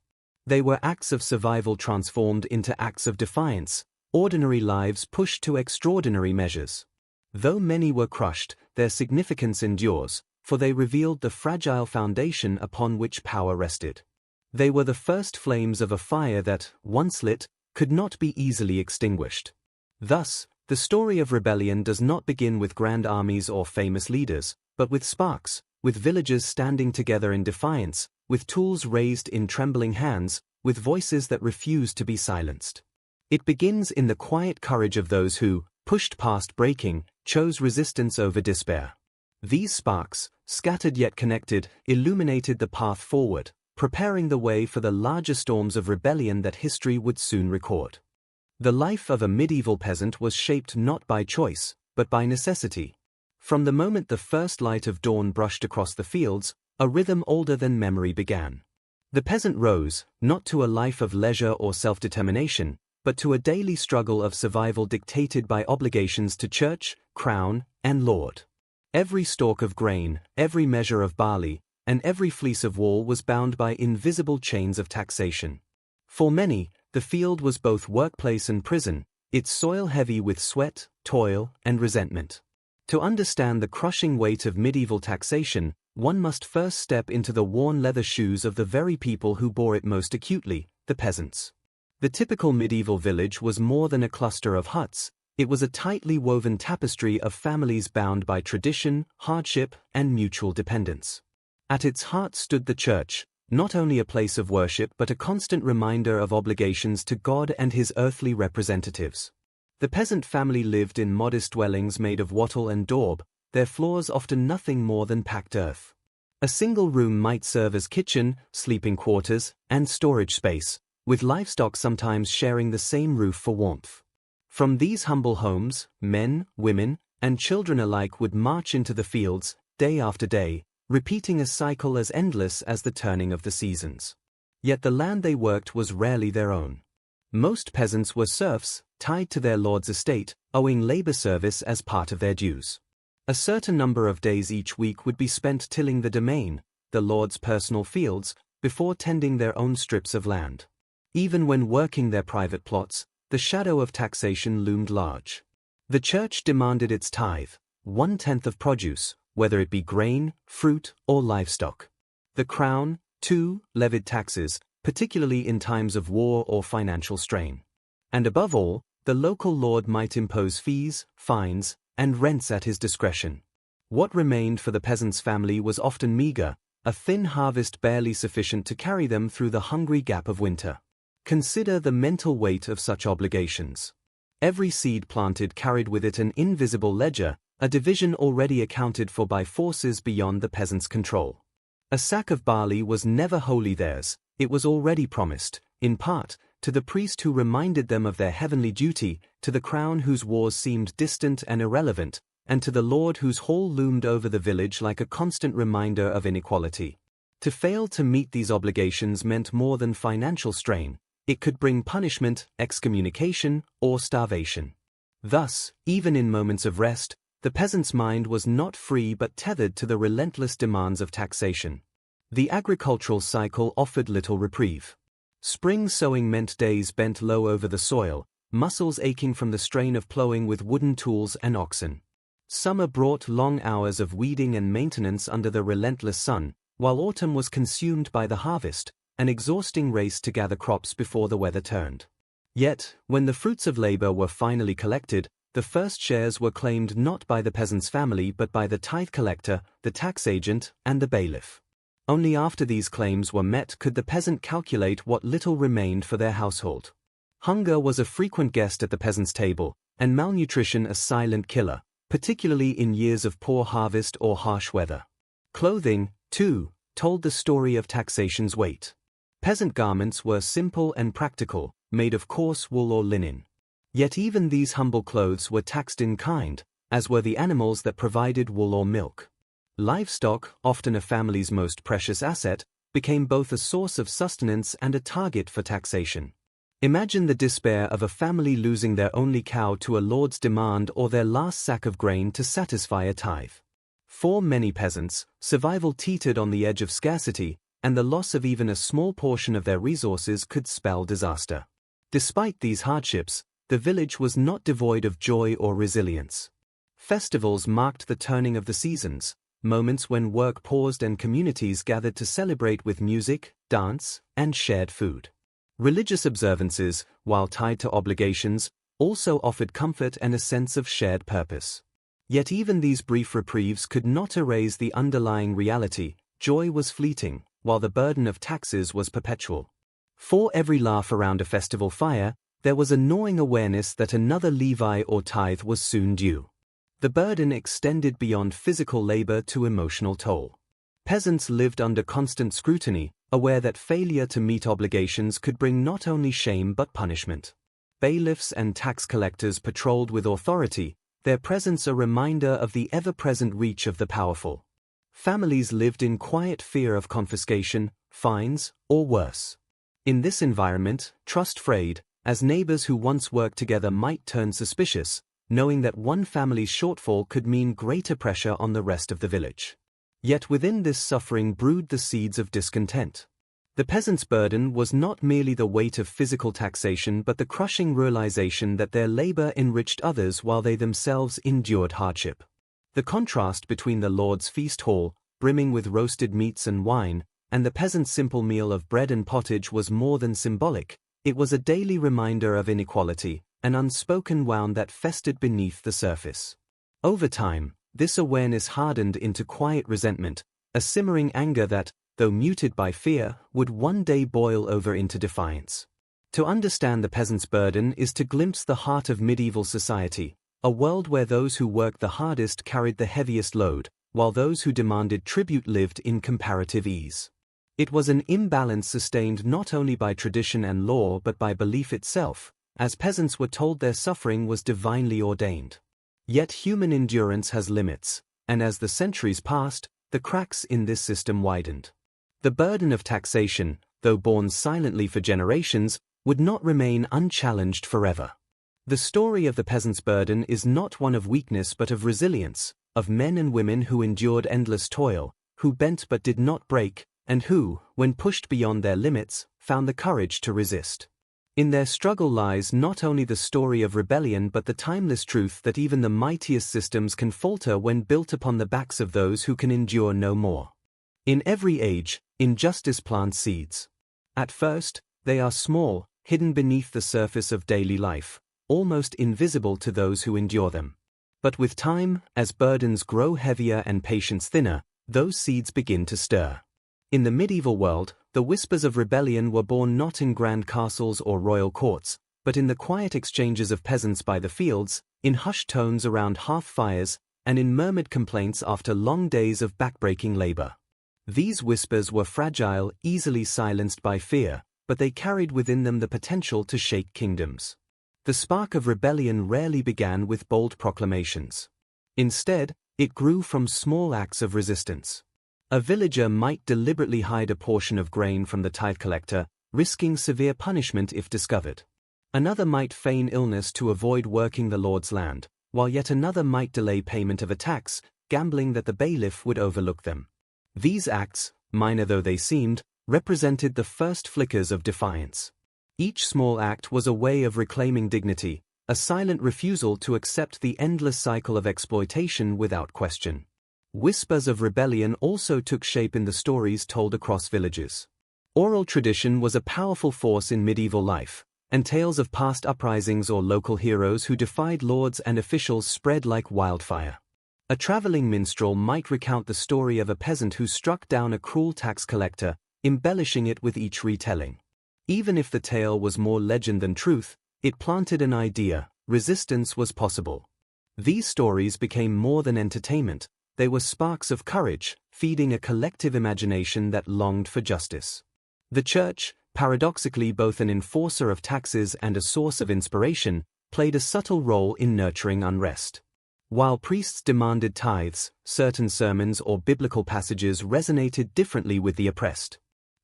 They were acts of survival transformed into acts of defiance, ordinary lives pushed to extraordinary measures. Though many were crushed, their significance endures, for they revealed the fragile foundation upon which power rested. They were the first flames of a fire that, once lit, could not be easily extinguished. Thus, the story of rebellion does not begin with grand armies or famous leaders, but with sparks, with villagers standing together in defiance, with tools raised in trembling hands, with voices that refused to be silenced. It begins in the quiet courage of those who, pushed past breaking, chose resistance over despair. These sparks, scattered yet connected, illuminated the path forward, preparing the way for the larger storms of rebellion that history would soon record. The life of a medieval peasant was shaped not by choice, but by necessity. From the moment the first light of dawn brushed across the fields, a rhythm older than memory began. The peasant rose, not to a life of leisure or self-determination, but to a daily struggle of survival dictated by obligations to church, crown, and lord. Every stalk of grain, every measure of barley, and every fleece of wool was bound by invisible chains of taxation. For many, the field was both workplace and prison, its soil heavy with sweat, toil, and resentment. To understand the crushing weight of medieval taxation, one must first step into the worn leather shoes of the very people who bore it most acutely, the peasants. The typical medieval village was more than a cluster of huts, it was a tightly woven tapestry of families bound by tradition, hardship, and mutual dependence. At its heart stood the church, not only a place of worship but a constant reminder of obligations to God and his earthly representatives. The peasant family lived in modest dwellings made of wattle and daub, their floors often nothing more than packed earth. A single room might serve as kitchen, sleeping quarters, and storage space, with livestock sometimes sharing the same roof for warmth. From these humble homes, men, women, and children alike would march into the fields, day after day, repeating a cycle as endless as the turning of the seasons. Yet the land they worked was rarely their own. Most peasants were serfs, tied to their lord's estate, owing labor service as part of their dues. A certain number of days each week would be spent tilling the domain, the lord's personal fields, before tending their own strips of land. Even when working their private plots, the shadow of taxation loomed large. The church demanded its tithe, 1/10 of produce, whether it be grain, fruit, or livestock. The crown, too, levied taxes, particularly in times of war or financial strain. And above all, the local lord might impose fees, fines, and rents at his discretion. What remained for the peasant's family was often meager, a thin harvest barely sufficient to carry them through the hungry gap of winter. Consider the mental weight of such obligations. Every seed planted carried with it an invisible ledger, a division already accounted for by forces beyond the peasant's control. A sack of barley was never wholly theirs, it was already promised, in part, to the priest who reminded them of their heavenly duty, to the crown whose wars seemed distant and irrelevant, and to the lord whose hall loomed over the village like a constant reminder of inequality. To fail to meet these obligations meant more than financial strain, it could bring punishment, excommunication, or starvation. Thus, even in moments of rest, the peasant's mind was not free but tethered to the relentless demands of taxation. The agricultural cycle offered little reprieve. Spring sowing meant days bent low over the soil, muscles aching from the strain of ploughing with wooden tools and oxen. Summer brought long hours of weeding and maintenance under the relentless sun, while autumn was consumed by the harvest, an exhausting race to gather crops before the weather turned. Yet, when the fruits of labor were finally collected, the first shares were claimed not by the peasant's family but by the tithe collector, the tax agent, and the bailiff. Only after these claims were met could the peasant calculate what little remained for their household. Hunger was a frequent guest at the peasant's table, and malnutrition a silent killer, particularly in years of poor harvest or harsh weather. Clothing, too, told the story of taxation's weight. Peasant garments were simple and practical, made of coarse wool or linen. Yet even these humble clothes were taxed in kind, as were the animals that provided wool or milk. Livestock, often a family's most precious asset, became both a source of sustenance and a target for taxation. Imagine the despair of a family losing their only cow to a lord's demand or their last sack of grain to satisfy a tithe. For many peasants, survival teetered on the edge of scarcity, and the loss of even a small portion of their resources could spell disaster. Despite these hardships, the village was not devoid of joy or resilience. Festivals marked the turning of the seasons, moments when work paused and communities gathered to celebrate with music, dance, and shared food. Religious observances, while tied to obligations, also offered comfort and a sense of shared purpose. Yet even these brief reprieves could not erase the underlying reality: joy was fleeting, while the burden of taxes was perpetual. For every laugh around a festival fire, there was a gnawing awareness that another levy or tithe was soon due. The burden extended beyond physical labor to emotional toll. Peasants lived under constant scrutiny, aware that failure to meet obligations could bring not only shame but punishment. Bailiffs and tax collectors patrolled with authority, their presence a reminder of the ever-present reach of the powerful. families lived in quiet fear of confiscation, fines, or worse. In this environment, trust frayed, as neighbors who once worked together might turn suspicious, knowing that one family's shortfall could mean greater pressure on the rest of the village. Yet within this suffering brewed the seeds of discontent. The peasant's burden was not merely the weight of physical taxation but the crushing realization that their labor enriched others while they themselves endured hardship. The contrast between the Lord's feast hall, brimming with roasted meats and wine, and the peasant's simple meal of bread and pottage was more than symbolic. It was a daily reminder of inequality, an unspoken wound that festered beneath the surface. Over time, this awareness hardened into quiet resentment, a simmering anger that, though muted by fear, would one day boil over into defiance. To understand the peasant's burden is to glimpse the heart of medieval society, a world where those who worked the hardest carried the heaviest load, while those who demanded tribute lived in comparative ease. It was an imbalance sustained not only by tradition and law but by belief itself, as peasants were told their suffering was divinely ordained. Yet human endurance has limits, and as the centuries passed, the cracks in this system widened. The burden of taxation, though borne silently for generations, would not remain unchallenged forever. The story of the peasant's burden is not one of weakness but of resilience, of men and women who endured endless toil, who bent but did not break, and who, when pushed beyond their limits, found the courage to resist. In their struggle lies not only the story of rebellion but the timeless truth that even the mightiest systems can falter when built upon the backs of those who can endure no more. In every age, injustice plants seeds. At first, they are small, hidden beneath the surface of daily life, almost invisible to those who endure them. But with time, as burdens grow heavier and patience thinner, those seeds begin to stir. In the medieval world, the whispers of rebellion were born not in grand castles or royal courts, but in the quiet exchanges of peasants by the fields, in hushed tones around hearth fires, and in murmured complaints after long days of backbreaking labor. These whispers were fragile, easily silenced by fear, but they carried within them the potential to shake kingdoms. The spark of rebellion rarely began with bold proclamations. Instead, it grew from small acts of resistance. A villager might deliberately hide a portion of grain from the tithe collector, risking severe punishment if discovered. Another might feign illness to avoid working the Lord's land, while yet another might delay payment of a tax, gambling that the bailiff would overlook them. These acts, minor though they seemed, represented the first flickers of defiance. Each small act was a way of reclaiming dignity, a silent refusal to accept the endless cycle of exploitation without question. Whispers of rebellion also took shape in the stories told across villages. Oral tradition was a powerful force in medieval life, and tales of past uprisings or local heroes who defied lords and officials spread like wildfire. A traveling minstrel might recount the story of a peasant who struck down a cruel tax collector, embellishing it with each retelling. Even if the tale was more legend than truth, it planted an idea: resistance was possible. These stories became more than entertainment, they were sparks of courage, feeding a collective imagination that longed for justice. The Church, paradoxically both an enforcer of taxes and a source of inspiration, played a subtle role in nurturing unrest. While priests demanded tithes, certain sermons or biblical passages resonated differently with the oppressed.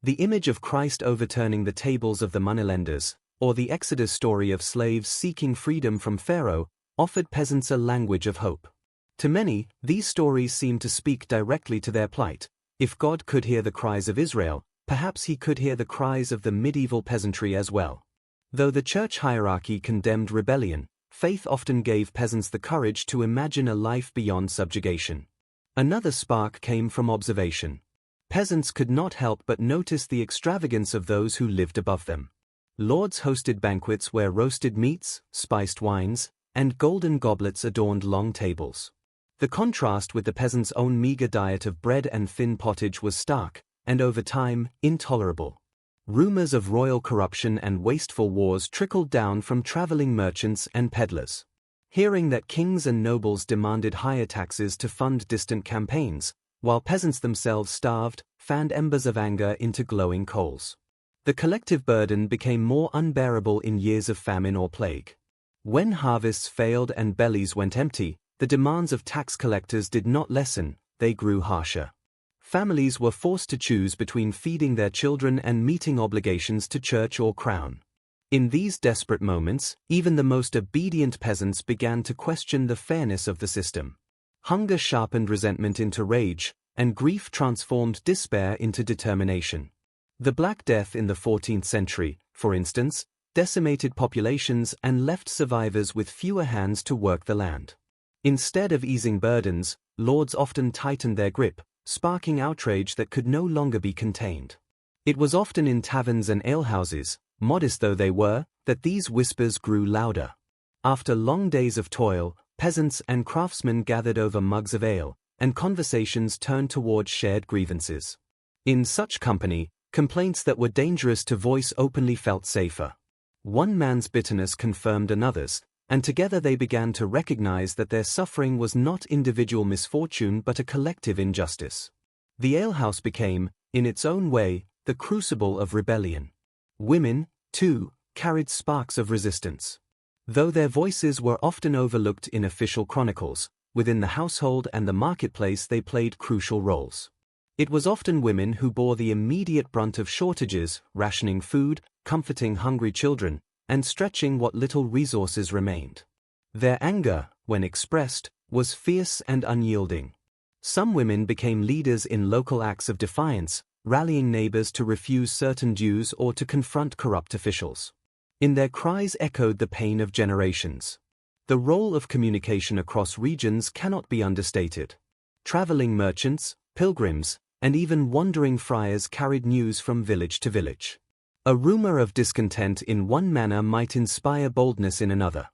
The image of Christ overturning the tables of the moneylenders, or the Exodus story of slaves seeking freedom from Pharaoh, offered peasants a language of hope. To many, these stories seemed to speak directly to their plight. If God could hear the cries of Israel, perhaps he could hear the cries of the medieval peasantry as well. Though the church hierarchy condemned rebellion, faith often gave peasants the courage to imagine a life beyond subjugation. Another spark came from observation. Peasants could not help but notice the extravagance of those who lived above them. Lords hosted banquets where roasted meats, spiced wines, and golden goblets adorned long tables. The contrast with the peasants' own meager diet of bread and thin pottage was stark, and over time, intolerable. Rumors of royal corruption and wasteful wars trickled down from traveling merchants and peddlers. Hearing that kings and nobles demanded higher taxes to fund distant campaigns, while peasants themselves starved, fanned embers of anger into glowing coals. The collective burden became more unbearable in years of famine or plague. When harvests failed and bellies went empty, the demands of tax collectors did not lessen, they grew harsher. families were forced to choose between feeding their children and meeting obligations to church or crown. In these desperate moments, even the most obedient peasants began to question the fairness of the system. Hunger sharpened resentment into rage, and grief transformed despair into determination. The Black Death in the 14th century, for instance, decimated populations and left survivors with fewer hands to work the land. Instead of easing burdens, lords often tightened their grip, sparking outrage that could no longer be contained. It was often in taverns and alehouses, modest though they were, that these whispers grew louder. After long days of toil, peasants and craftsmen gathered over mugs of ale, and conversations turned toward shared grievances. In such company, complaints that were dangerous to voice openly felt safer. One man's bitterness confirmed another's, and together they began to recognize that their suffering was not individual misfortune but a collective injustice. The alehouse became, in its own way, the crucible of rebellion. Women, too, carried sparks of resistance. Though their voices were often overlooked in official chronicles, within the household and the marketplace they played crucial roles. It was often women who bore the immediate brunt of shortages, rationing food, comforting hungry children, and stretching what little resources remained. Their anger, when expressed, was fierce and unyielding. Some women became leaders in local acts of defiance, rallying neighbors to refuse certain dues or to confront corrupt officials. In their cries echoed the pain of generations. The role of communication across regions cannot be understated. Traveling merchants, pilgrims, and even wandering friars carried news from village to village. A rumor of discontent in one manor might inspire boldness in another.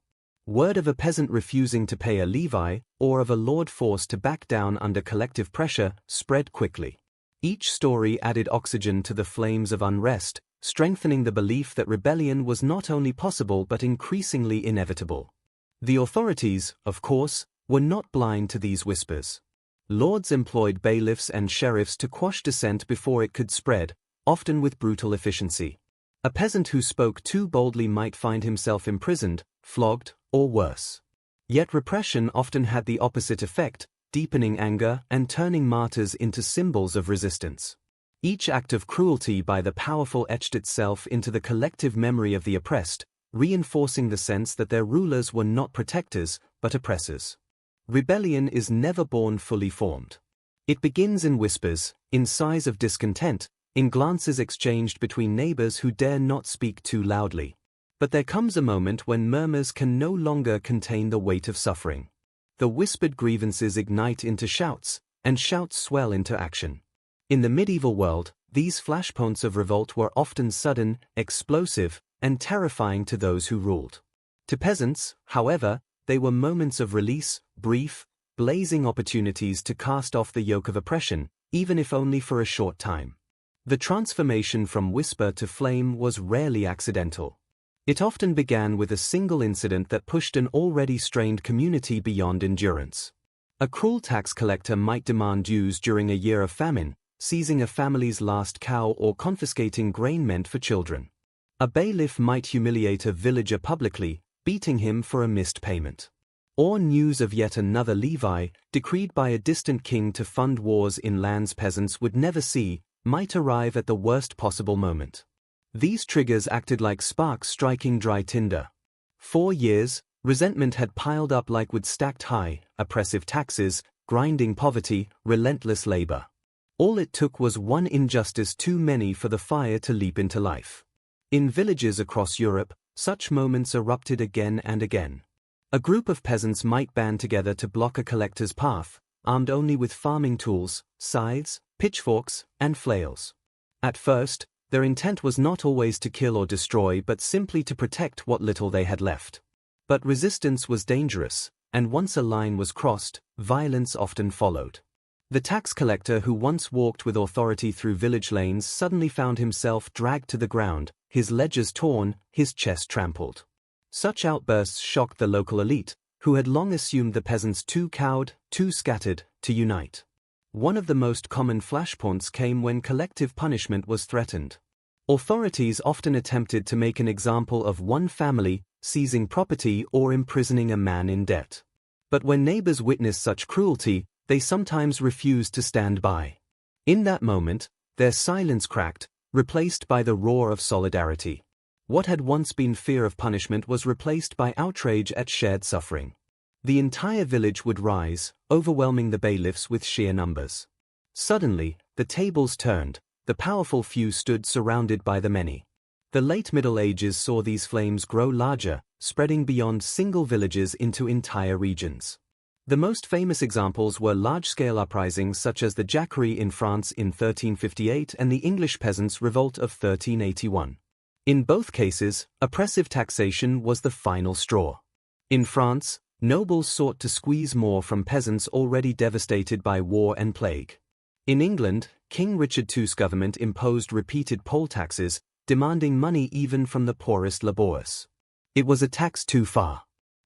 Word of a peasant refusing to pay a levy, or of a lord forced to back down under collective pressure, spread quickly. Each story added oxygen to the flames of unrest, strengthening the belief that rebellion was not only possible but increasingly inevitable. The authorities, of course, were not blind to these whispers. Lords employed bailiffs and sheriffs to quash dissent before it could spread, often with brutal efficiency. A peasant who spoke too boldly might find himself imprisoned, flogged, or worse. Yet repression often had the opposite effect, deepening anger and turning martyrs into symbols of resistance. Each act of cruelty by the powerful etched itself into the collective memory of the oppressed, reinforcing the sense that their rulers were not protectors, but oppressors. Rebellion is never born fully formed. It begins in whispers, in sighs of discontent, in glances exchanged between neighbors who dare not speak too loudly. But there comes a moment when murmurs can no longer contain the weight of suffering. The whispered grievances ignite into shouts, and shouts swell into action. In the medieval world, these flashpoints of revolt were often sudden, explosive, and terrifying to those who ruled. To peasants, however, they were moments of release, brief, blazing opportunities to cast off the yoke of oppression, even if only for a short time. The transformation from whisper to flame was rarely accidental. It often began with a single incident that pushed an already strained community beyond endurance. A cruel tax collector might demand dues during a year of famine, seizing a family's last cow or confiscating grain meant for children. A bailiff might humiliate a villager publicly, beating him for a missed payment. Or news of yet another levy, decreed by a distant king to fund wars in lands peasants would never see, might arrive at the worst possible moment. These triggers acted like sparks striking dry tinder. For years, resentment had piled up like wood stacked high, oppressive taxes, grinding poverty, relentless labor. All it took was one injustice too many for the fire to leap into life. In villages across Europe, such moments erupted again and again. A group of peasants might band together to block a collector's path, armed only with farming tools, scythes, pitchforks, and flails. At first, their intent was not always to kill or destroy but simply to protect what little they had left. But resistance was dangerous, and once a line was crossed, violence often followed. The tax collector who once walked with authority through village lanes suddenly found himself dragged to the ground, his ledgers torn, his chest trampled. Such outbursts shocked the local elite, who had long assumed the peasants too cowed, too scattered, to unite. One of the most common flashpoints came when collective punishment was threatened. Authorities often attempted to make an example of one family, seizing property or imprisoning a man in debt. But when neighbors witnessed such cruelty, they sometimes refused to stand by. In that moment, their silence cracked, replaced by the roar of solidarity. What had once been fear of punishment was replaced by outrage at shared suffering. The entire village would rise, overwhelming the bailiffs with sheer numbers. Suddenly, the tables turned, the powerful few stood surrounded by the many. The late Middle Ages saw these flames grow larger, spreading beyond single villages into entire regions. The most famous examples were large-scale uprisings such as the Jacquerie in France in 1358 and the English Peasants' Revolt of 1381. In both cases, oppressive taxation was the final straw. In France, nobles sought to squeeze more from peasants already devastated by war and plague. In England, King Richard II's government imposed repeated poll taxes, demanding money even from the poorest labourers. It was a tax too far.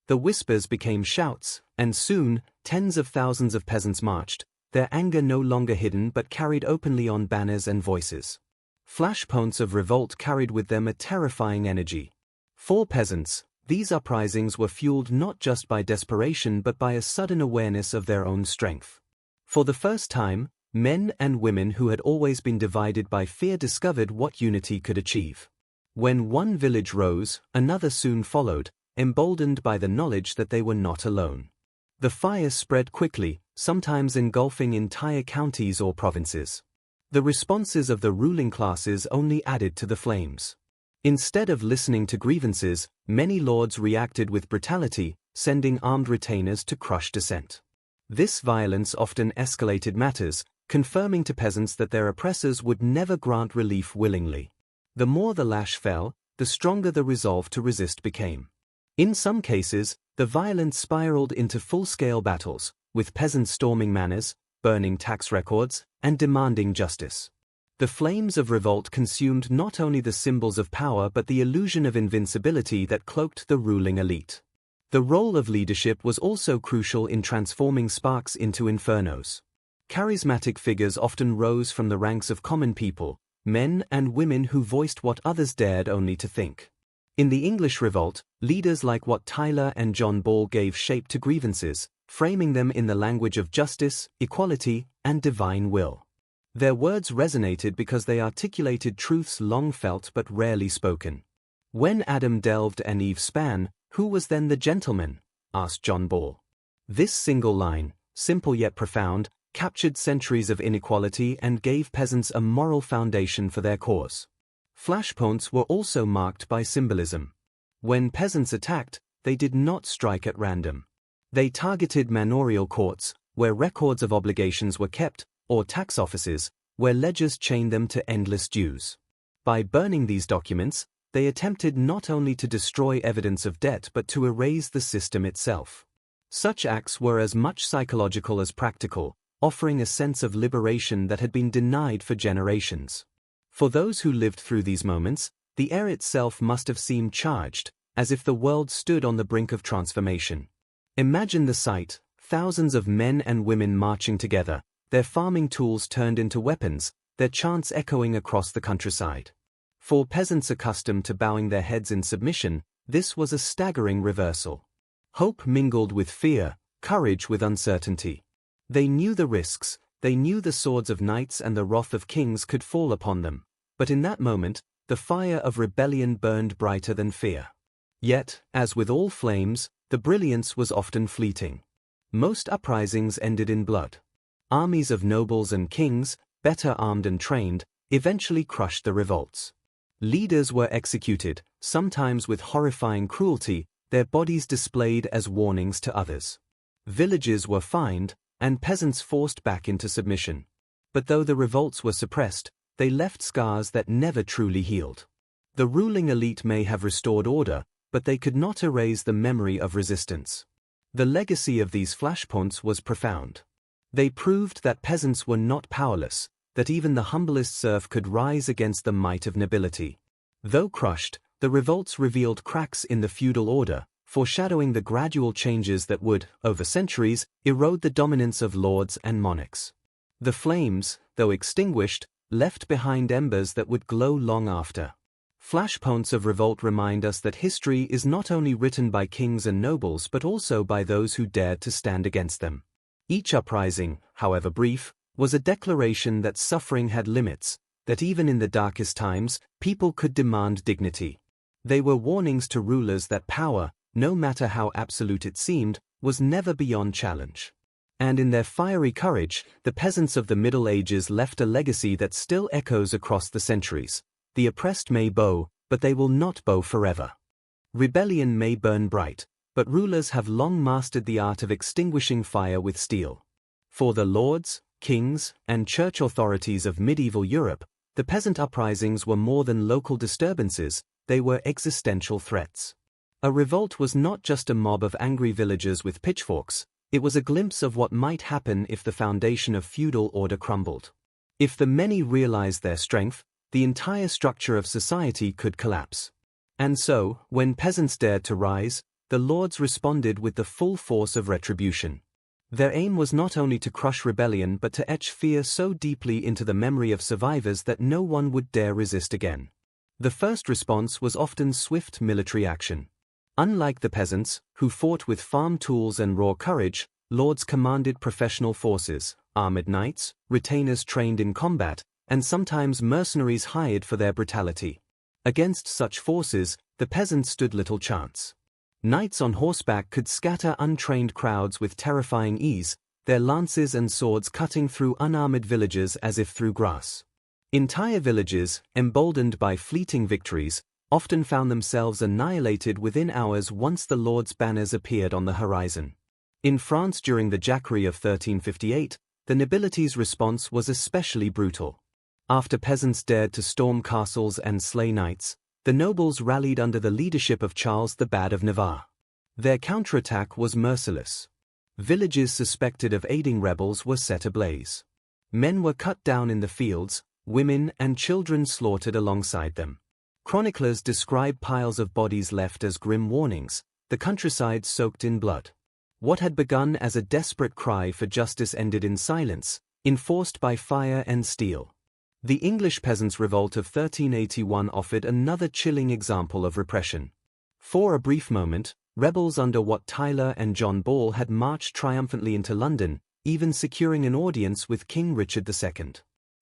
The whispers became shouts, and soon, tens of thousands of peasants marched, their anger no longer hidden but carried openly on banners and voices. Flashpoints of revolt carried with them a terrifying energy. For peasants, these uprisings were fueled not just by desperation but by a sudden awareness of their own strength. For the first time, men and women who had always been divided by fear discovered what unity could achieve. When one village rose, another soon followed, emboldened by the knowledge that they were not alone. The fire spread quickly, sometimes engulfing entire counties or provinces. The responses of the ruling classes only added to the flames. Instead of listening to grievances, many lords reacted with brutality, sending armed retainers to crush dissent. This violence often escalated matters, confirming to peasants that their oppressors would never grant relief willingly. The more the lash fell, the stronger the resolve to resist became. In some cases, the violence spiraled into full-scale battles, with peasants storming manors, burning tax records, and demanding justice. The flames of revolt consumed not only the symbols of power but the illusion of invincibility that cloaked the ruling elite. The role of leadership was also crucial in transforming sparks into infernos. Charismatic figures often rose from the ranks of common people, men and women who voiced what others dared only to think. In the English Revolt, leaders like Wat Tyler and John Ball gave shape to grievances, framing them in the language of justice, equality, and divine will. Their words resonated because they articulated truths long felt but rarely spoken. When Adam delved and Eve span, who was then the gentleman? Asked John Ball. This single line, simple yet profound, captured centuries of inequality and gave peasants a moral foundation for their cause. Flashpoints were also marked by symbolism. When peasants attacked, they did not strike at random. They targeted manorial courts, where records of obligations were kept, or tax offices, where ledgers chained them to endless dues. By burning these documents, they attempted not only to destroy evidence of debt but to erase the system itself. Such acts were as much psychological as practical, offering a sense of liberation that had been denied for generations. For those who lived through these moments, the air itself must have seemed charged, as if the world stood on the brink of transformation. Imagine the sight, thousands of men and women marching together, their farming tools turned into weapons, their chants echoing across the countryside. For peasants accustomed to bowing their heads in submission, this was a staggering reversal. Hope mingled with fear, courage with uncertainty. They knew the risks, they knew the swords of knights and the wrath of kings could fall upon them, but in that moment, the fire of rebellion burned brighter than fear. Yet, as with all flames, the brilliance was often fleeting. Most uprisings ended in blood. Armies of nobles and kings, better armed and trained, eventually crushed the revolts. Leaders were executed, sometimes with horrifying cruelty, their bodies displayed as warnings to others. Villages were fined, and peasants forced back into submission. But though the revolts were suppressed, they left scars that never truly healed. The ruling elite may have restored order, but they could not erase the memory of resistance. The legacy of these flashpoints was profound. They proved that peasants were not powerless, that even the humblest serf could rise against the might of nobility. Though crushed, the revolts revealed cracks in the feudal order, foreshadowing the gradual changes that would, over centuries, erode the dominance of lords and monarchs. The flames, though extinguished, left behind embers that would glow long after. Flashpoints of revolt remind us that history is not only written by kings and nobles but also by those who dared to stand against them. Each uprising, however brief, was a declaration that suffering had limits, that even in the darkest times, people could demand dignity. They were warnings to rulers that power, no matter how absolute it seemed, was never beyond challenge. And in their fiery courage, the peasants of the Middle Ages left a legacy that still echoes across the centuries. The oppressed may bow, but they will not bow forever. Rebellion may burn bright, but rulers have long mastered the art of extinguishing fire with steel. For the lords, kings, and church authorities of medieval Europe, the peasant uprisings were more than local disturbances, they were existential threats. A revolt was not just a mob of angry villagers with pitchforks, it was a glimpse of what might happen if the foundation of feudal order crumbled. If the many realized their strength, the entire structure of society could collapse. And so, when peasants dared to rise, the lords responded with the full force of retribution. Their aim was not only to crush rebellion but to etch fear so deeply into the memory of survivors that no one would dare resist again. The first response was often swift military action. Unlike the peasants, who fought with farm tools and raw courage, lords commanded professional forces, armored knights, retainers trained in combat, and sometimes mercenaries hired for their brutality. Against such forces, the peasants stood little chance. Knights on horseback could scatter untrained crowds with terrifying ease, their lances and swords cutting through unarmored villages as if through grass. Entire villages, emboldened by fleeting victories, often found themselves annihilated within hours once the lord's banners appeared on the horizon. In France during the Jacquerie of 1358, the nobility's response was especially brutal. After peasants dared to storm castles and slay knights, the nobles rallied under the leadership of Charles the Bad of Navarre. Their counterattack was merciless. Villages suspected of aiding rebels were set ablaze. Men were cut down in the fields, women and children slaughtered alongside them. Chroniclers describe piles of bodies left as grim warnings, the countryside soaked in blood. What had begun as a desperate cry for justice ended in silence, enforced by fire and steel. The English Peasants' Revolt of 1381 offered another chilling example of repression. For a brief moment, rebels under Wat Tyler and John Ball had marched triumphantly into London, even securing an audience with King Richard II.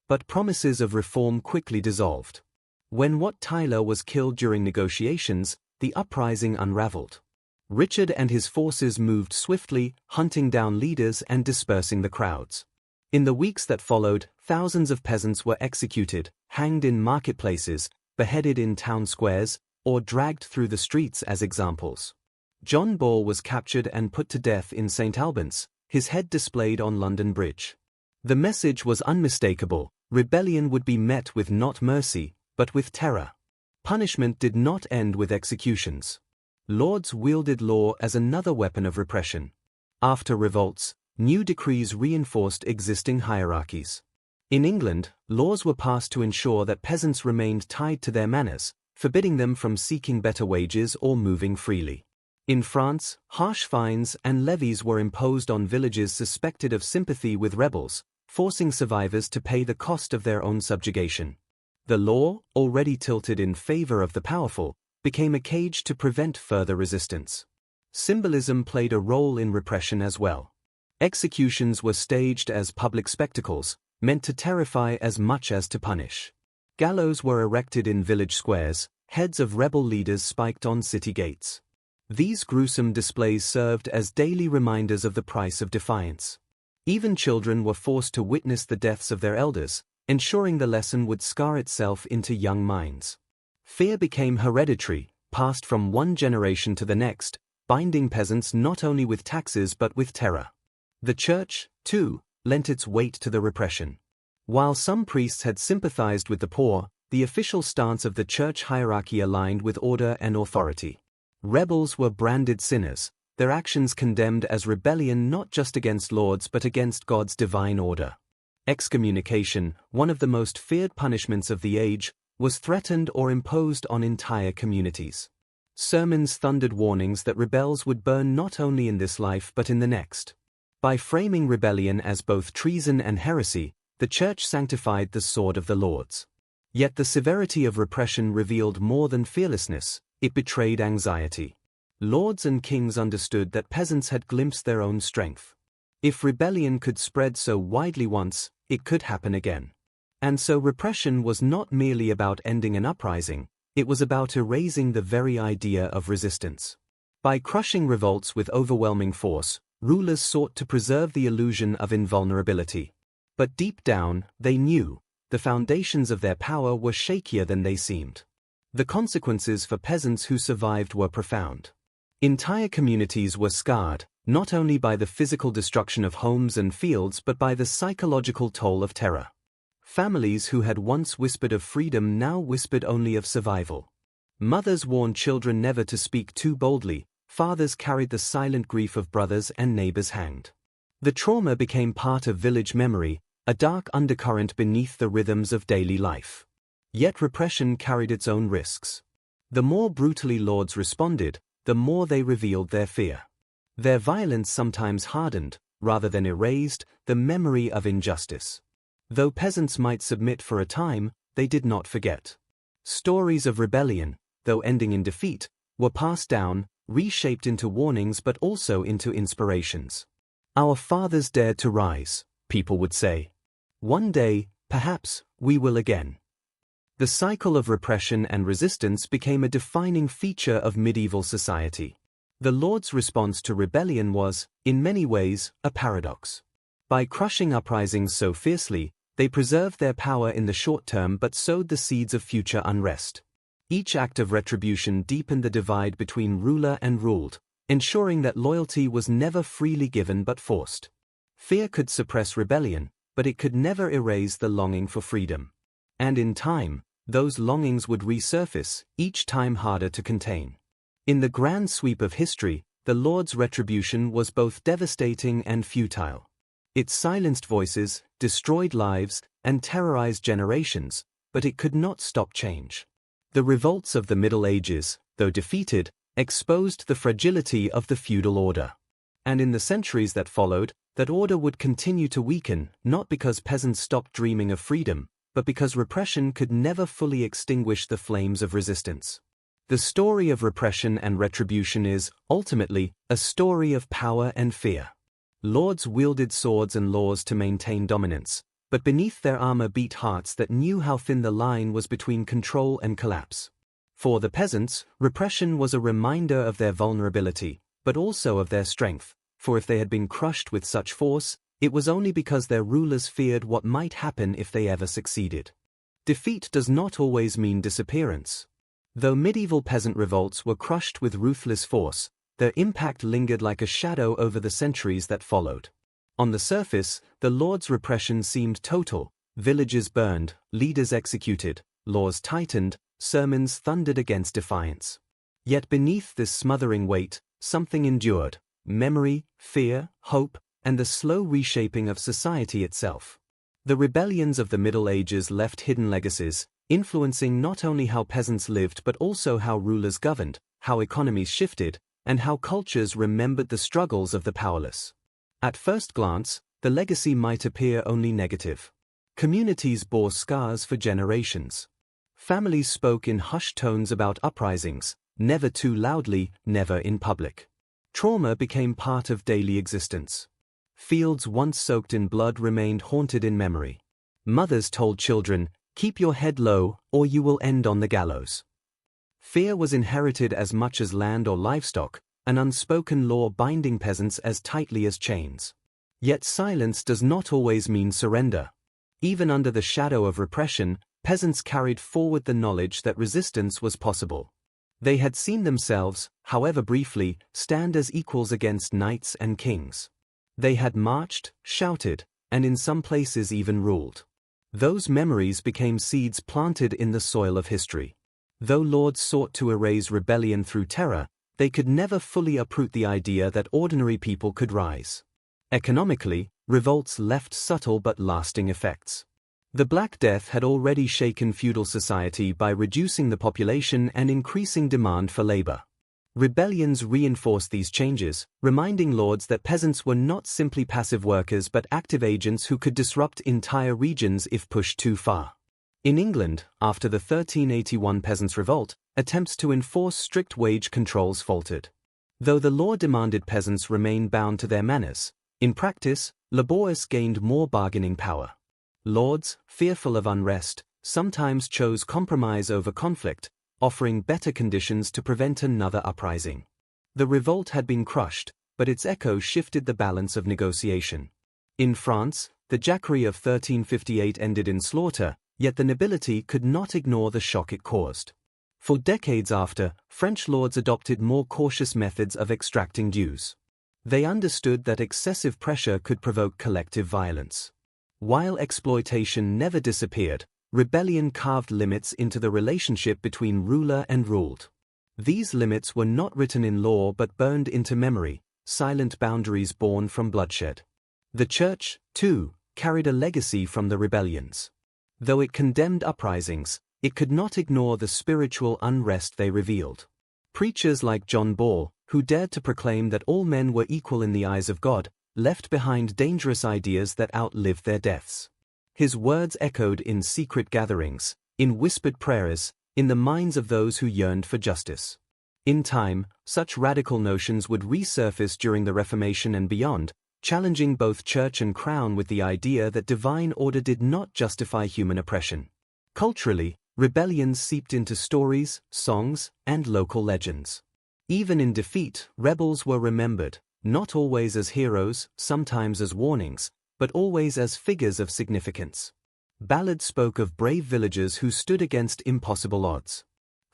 But promises of reform quickly dissolved. When Wat Tyler was killed during negotiations, the uprising unraveled. Richard and his forces moved swiftly, hunting down leaders and dispersing the crowds. In the weeks that followed, thousands of peasants were executed, hanged in marketplaces, beheaded in town squares, or dragged through the streets as examples. John Ball was captured and put to death in St. Albans, his head displayed on London Bridge. The message was unmistakable: rebellion would be met with not mercy, but with terror. Punishment did not end with executions. Lords wielded law as another weapon of repression. After revolts, new decrees reinforced existing hierarchies. In England, laws were passed to ensure that peasants remained tied to their manors, forbidding them from seeking better wages or moving freely. In France, harsh fines and levies were imposed on villages suspected of sympathy with rebels, forcing survivors to pay the cost of their own subjugation. The law, already tilted in favor of the powerful, became a cage to prevent further resistance. Symbolism played a role in repression as well. Executions were staged as public spectacles, meant to terrify as much as to punish. Gallows were erected in village squares, heads of rebel leaders spiked on city gates. These gruesome displays served as daily reminders of the price of defiance. Even children were forced to witness the deaths of their elders, ensuring the lesson would scar itself into young minds. Fear became hereditary, passed from one generation to the next, binding peasants not only with taxes but with terror. The church, too, lent its weight to the repression. While some priests had sympathized with the poor, the official stance of the church hierarchy aligned with order and authority. Rebels were branded sinners, their actions condemned as rebellion not just against lords but against God's divine order. Excommunication, one of the most feared punishments of the age, was threatened or imposed on entire communities. Sermons thundered warnings that rebels would burn not only in this life but in the next. By framing rebellion as both treason and heresy, the Church sanctified the sword of the lords. Yet the severity of repression revealed more than fearlessness, it betrayed anxiety. Lords and kings understood that peasants had glimpsed their own strength. If rebellion could spread so widely once, it could happen again. And so repression was not merely about ending an uprising, it was about erasing the very idea of resistance. By crushing revolts with overwhelming force, rulers sought to preserve the illusion of invulnerability. But deep down, they knew, the foundations of their power were shakier than they seemed. The consequences for peasants who survived were profound. Entire communities were scarred, not only by the physical destruction of homes and fields but by the psychological toll of terror. Families who had once whispered of freedom now whispered only of survival. Mothers warned children never to speak too boldly, fathers carried the silent grief of brothers and neighbors hanged. The trauma became part of village memory, a dark undercurrent beneath the rhythms of daily life. Yet repression carried its own risks. The more brutally lords responded, the more they revealed their fear. Their violence sometimes hardened, rather than erased, the memory of injustice. Though peasants might submit for a time, they did not forget. Stories of rebellion, though ending in defeat, were passed down, reshaped into warnings but also into inspirations. Our fathers dared to rise, people would say. One day, perhaps, we will again. The cycle of repression and resistance became a defining feature of medieval society. The lord's response to rebellion was, in many ways, a paradox. By crushing uprisings so fiercely, they preserved their power in the short term but sowed the seeds of future unrest. Each act of retribution deepened the divide between ruler and ruled, ensuring that loyalty was never freely given but forced. Fear could suppress rebellion, but it could never erase the longing for freedom. And in time, those longings would resurface, each time harder to contain. In the grand sweep of history, the Lord's retribution was both devastating and futile. It silenced voices, destroyed lives, and terrorized generations, but it could not stop change. The revolts of the Middle Ages, though defeated, exposed the fragility of the feudal order. And in the centuries that followed, that order would continue to weaken, not because peasants stopped dreaming of freedom, but because repression could never fully extinguish the flames of resistance. The story of repression and retribution is, ultimately, a story of power and fear. Lords wielded swords and laws to maintain dominance, but beneath their armor beat hearts that knew how thin the line was between control and collapse. For the peasants, repression was a reminder of their vulnerability, but also of their strength, for if they had been crushed with such force, it was only because their rulers feared what might happen if they ever succeeded. Defeat does not always mean disappearance. Though medieval peasant revolts were crushed with ruthless force, their impact lingered like a shadow over the centuries that followed. On the surface, the lord's repression seemed total: villages burned, leaders executed, laws tightened, sermons thundered against defiance. Yet beneath this smothering weight, something endured: memory, fear, hope, and the slow reshaping of society itself. The rebellions of the Middle Ages left hidden legacies, influencing not only how peasants lived but also how rulers governed, how economies shifted, and how cultures remembered the struggles of the powerless. At first glance, the legacy might appear only negative. Communities bore scars for generations. Families spoke in hushed tones about uprisings, never too loudly, never in public. Trauma became part of daily existence. Fields once soaked in blood remained haunted in memory. Mothers told children, "Keep your head low, or you will end on the gallows." Fear was inherited as much as land or livestock, an unspoken law binding peasants as tightly as chains. Yet silence does not always mean surrender. Even under the shadow of repression, peasants carried forward the knowledge that resistance was possible. They had seen themselves, however briefly, stand as equals against knights and kings. They had marched, shouted, and in some places even ruled. Those memories became seeds planted in the soil of history. Though lords sought to erase rebellion through terror, they could never fully uproot the idea that ordinary people could rise. Economically, revolts left subtle but lasting effects. The Black Death had already shaken feudal society by reducing the population and increasing demand for labor. Rebellions reinforced these changes, reminding lords that peasants were not simply passive workers but active agents who could disrupt entire regions if pushed too far. In England, after the 1381 Peasants Revolt, attempts to enforce strict wage controls faltered. Though the law demanded peasants remain bound to their manors, in practice, labourers gained more bargaining power. Lords, fearful of unrest, sometimes chose compromise over conflict, offering better conditions to prevent another uprising. The revolt had been crushed, but its echo shifted the balance of negotiation. In France, the Jacquerie of 1358 ended in slaughter, yet the nobility could not ignore the shock it caused. For decades after, French lords adopted more cautious methods of extracting dues. They understood that excessive pressure could provoke collective violence. While exploitation never disappeared, rebellion carved limits into the relationship between ruler and ruled. These limits were not written in law but burned into memory, silent boundaries born from bloodshed. The Church, too, carried a legacy from the rebellions. Though it condemned uprisings, it could not ignore the spiritual unrest they revealed. Preachers like John Ball, who dared to proclaim that all men were equal in the eyes of God, left behind dangerous ideas that outlived their deaths. His words echoed in secret gatherings, in whispered prayers, in the minds of those who yearned for justice. In time, such radical notions would resurface during the Reformation and beyond, challenging both church and crown with the idea that divine order did not justify human oppression. Culturally, rebellions seeped into stories, songs, and local legends. Even in defeat, rebels were remembered, not always as heroes, sometimes as warnings, but always as figures of significance. Ballads spoke of brave villagers who stood against impossible odds.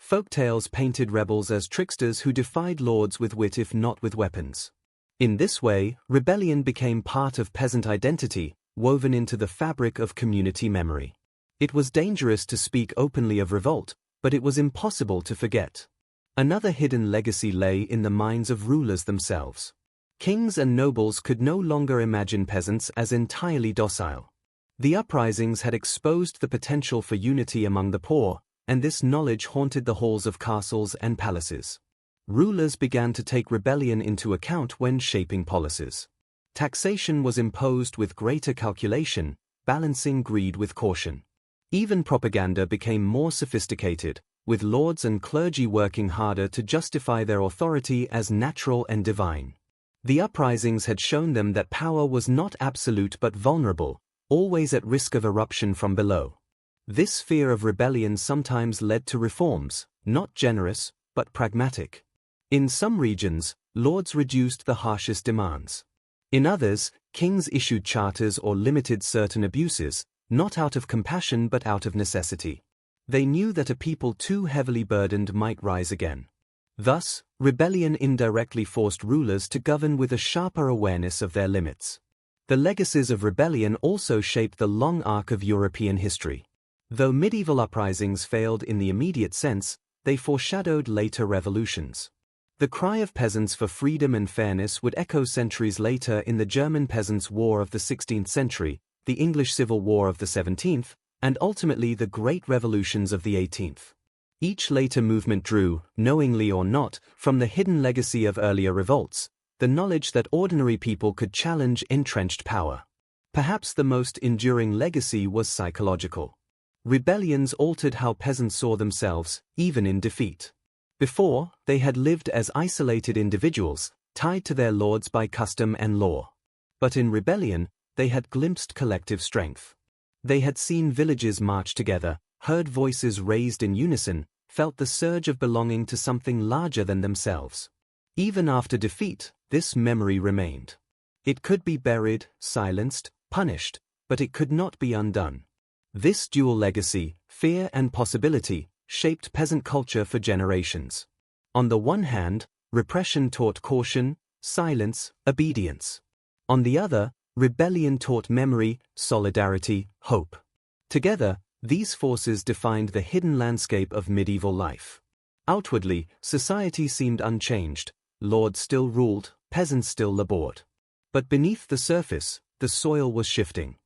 Folktales painted rebels as tricksters who defied lords with wit if not with weapons. In this way, rebellion became part of peasant identity, woven into the fabric of community memory. It was dangerous to speak openly of revolt, but it was impossible to forget. Another hidden legacy lay in the minds of rulers themselves. Kings and nobles could no longer imagine peasants as entirely docile. The uprisings had exposed the potential for unity among the poor, and this knowledge haunted the halls of castles and palaces. Rulers began to take rebellion into account when shaping policies. Taxation was imposed with greater calculation, balancing greed with caution. Even propaganda became more sophisticated, with lords and clergy working harder to justify their authority as natural and divine. The uprisings had shown them that power was not absolute but vulnerable, always at risk of eruption from below. This fear of rebellion sometimes led to reforms, not generous, but pragmatic. In some regions, lords reduced the harshest demands. In others, kings issued charters or limited certain abuses, not out of compassion but out of necessity. They knew that a people too heavily burdened might rise again. Thus, rebellion indirectly forced rulers to govern with a sharper awareness of their limits. The legacies of rebellion also shaped the long arc of European history. Though medieval uprisings failed in the immediate sense, they foreshadowed later revolutions. The cry of peasants for freedom and fairness would echo centuries later in the German Peasants' War of the 16th century, the English Civil War of the 17th, and ultimately the Great Revolutions of the 18th. Each later movement drew, knowingly or not, from the hidden legacy of earlier revolts, the knowledge that ordinary people could challenge entrenched power. Perhaps the most enduring legacy was psychological. Rebellions altered how peasants saw themselves, even in defeat. Before, they had lived as isolated individuals, tied to their lords by custom and law. But in rebellion, they had glimpsed collective strength. They had seen villages march together, heard voices raised in unison, felt the surge of belonging to something larger than themselves. Even after defeat, this memory remained. It could be buried, silenced, punished, but it could not be undone. This dual legacy, fear and possibility, shaped peasant culture for generations. On the one hand, repression taught caution, silence, obedience. On the other, rebellion taught memory, solidarity, hope. Together, these forces defined the hidden landscape of medieval life. Outwardly, society seemed unchanged. Lords still ruled, peasants still labored. But beneath the surface, the soil was shifting.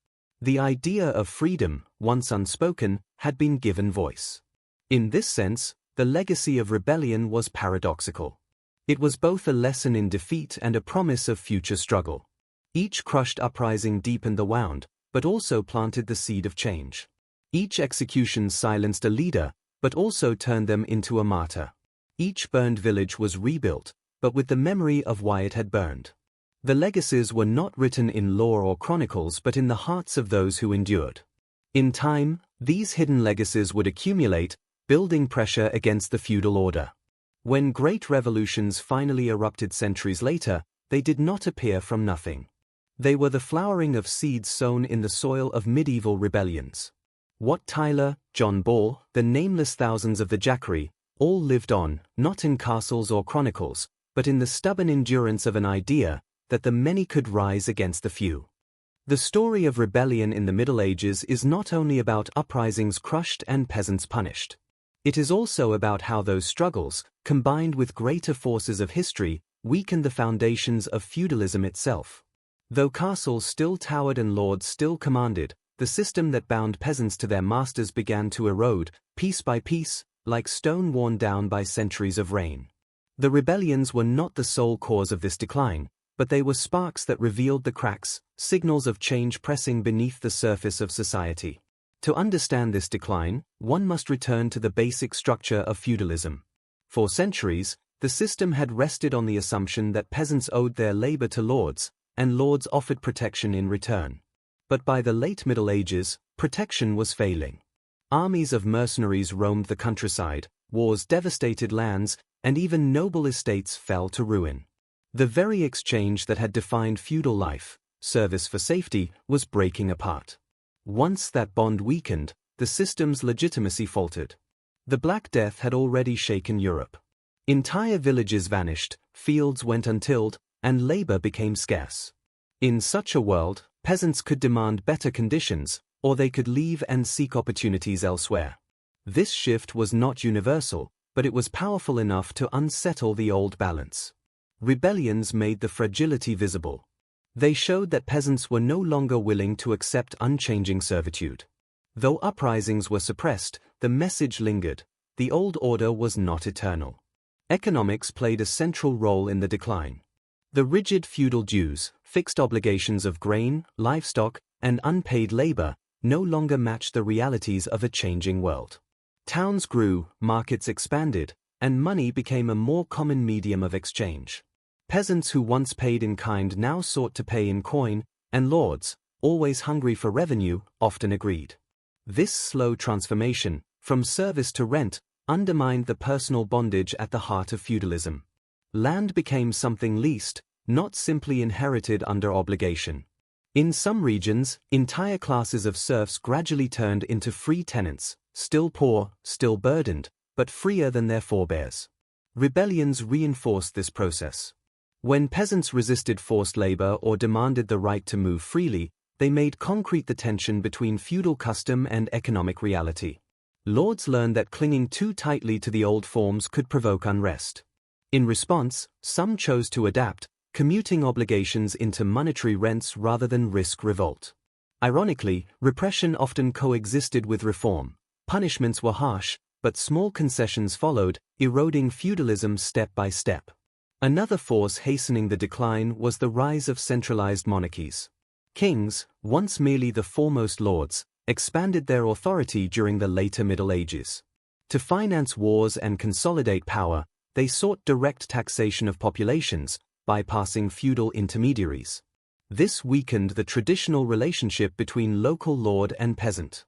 The idea of freedom, once unspoken, had been given voice. In this sense, the legacy of rebellion was paradoxical. It was both a lesson in defeat and a promise of future struggle. Each crushed uprising deepened the wound, but also planted the seed of change. Each execution silenced a leader, but also turned them into a martyr. Each burned village was rebuilt, but with the memory of why it had burned. The legacies were not written in lore or chronicles but in the hearts of those who endured. In time, these hidden legacies would accumulate, building pressure against the feudal order. When great revolutions finally erupted centuries later, they did not appear from nothing. They were the flowering of seeds sown in the soil of medieval rebellions. Wat Tyler, John Ball, the nameless thousands of the Jacquerie, all lived on, not in castles or chronicles, but in the stubborn endurance of an idea that the many could rise against the few. The story of rebellion in the Middle Ages is not only about uprisings crushed and peasants punished. It is also about how those struggles, combined with greater forces of history, weakened the foundations of feudalism itself. Though castles still towered and lords still commanded, the system that bound peasants to their masters began to erode, piece by piece, like stone worn down by centuries of rain. The rebellions were not the sole cause of this decline, but they were sparks that revealed the cracks, signals of change pressing beneath the surface of society. To understand this decline, one must return to the basic structure of feudalism. For centuries, the system had rested on the assumption that peasants owed their labor to lords, and lords offered protection in return. But by the late Middle Ages, protection was failing. Armies of mercenaries roamed the countryside, wars devastated lands, and even noble estates fell to ruin. The very exchange that had defined feudal life, service for safety, was breaking apart. Once that bond weakened, the system's legitimacy faltered. The Black Death had already shaken Europe. Entire villages vanished, fields went untilled, and labor became scarce. In such a world, peasants could demand better conditions, or they could leave and seek opportunities elsewhere. This shift was not universal, but it was powerful enough to unsettle the old balance. Rebellions made the fragility visible. They showed that peasants were no longer willing to accept unchanging servitude. Though uprisings were suppressed, the message lingered: the old order was not eternal. Economics played a central role in the decline. The rigid feudal dues, fixed obligations of grain, livestock, and unpaid labor, no longer matched the realities of a changing world. Towns grew, markets expanded, and money became a more common medium of exchange. Peasants who once paid in kind now sought to pay in coin, and lords, always hungry for revenue, often agreed. This slow transformation, from service to rent, undermined the personal bondage at the heart of feudalism. Land became something leased, not simply inherited under obligation. In some regions, entire classes of serfs gradually turned into free tenants, still poor, still burdened, but freer than their forebears. Rebellions reinforced this process. When peasants resisted forced labor or demanded the right to move freely, they made concrete the tension between feudal custom and economic reality. Lords learned that clinging too tightly to the old forms could provoke unrest. In response, some chose to adapt, commuting obligations into monetary rents rather than risk revolt. Ironically, repression often coexisted with reform. Punishments were harsh, but small concessions followed, eroding feudalism step by step. Another force hastening the decline was the rise of centralized monarchies. Kings, once merely the foremost lords, expanded their authority during the later Middle Ages. To finance wars and consolidate power, they sought direct taxation of populations, bypassing feudal intermediaries. This weakened the traditional relationship between local lord and peasant.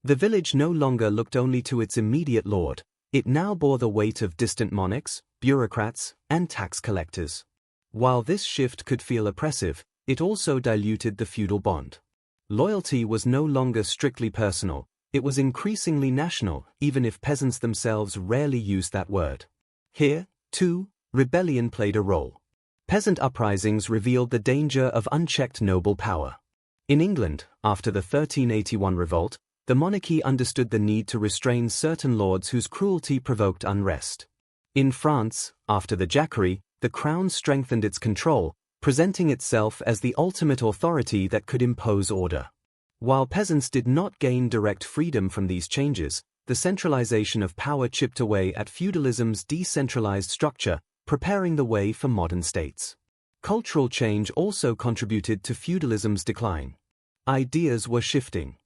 The village no longer looked only to its immediate lord, it now bore the weight of distant monarchs, bureaucrats, and tax collectors. While this shift could feel oppressive, it also diluted the feudal bond. Loyalty was no longer strictly personal, it was increasingly national, even if peasants themselves rarely used that word. Here, too, rebellion played a role. Peasant uprisings revealed the danger of unchecked noble power. In England, after the 1381 revolt, the monarchy understood the need to restrain certain lords whose cruelty provoked unrest. In France, after the Jacquerie, the crown strengthened its control, presenting itself as the ultimate authority that could impose order. While peasants did not gain direct freedom from these changes, the centralization of power chipped away at feudalism's decentralized structure, preparing the way for modern states. Cultural change also contributed to feudalism's decline. Ideas were shifting.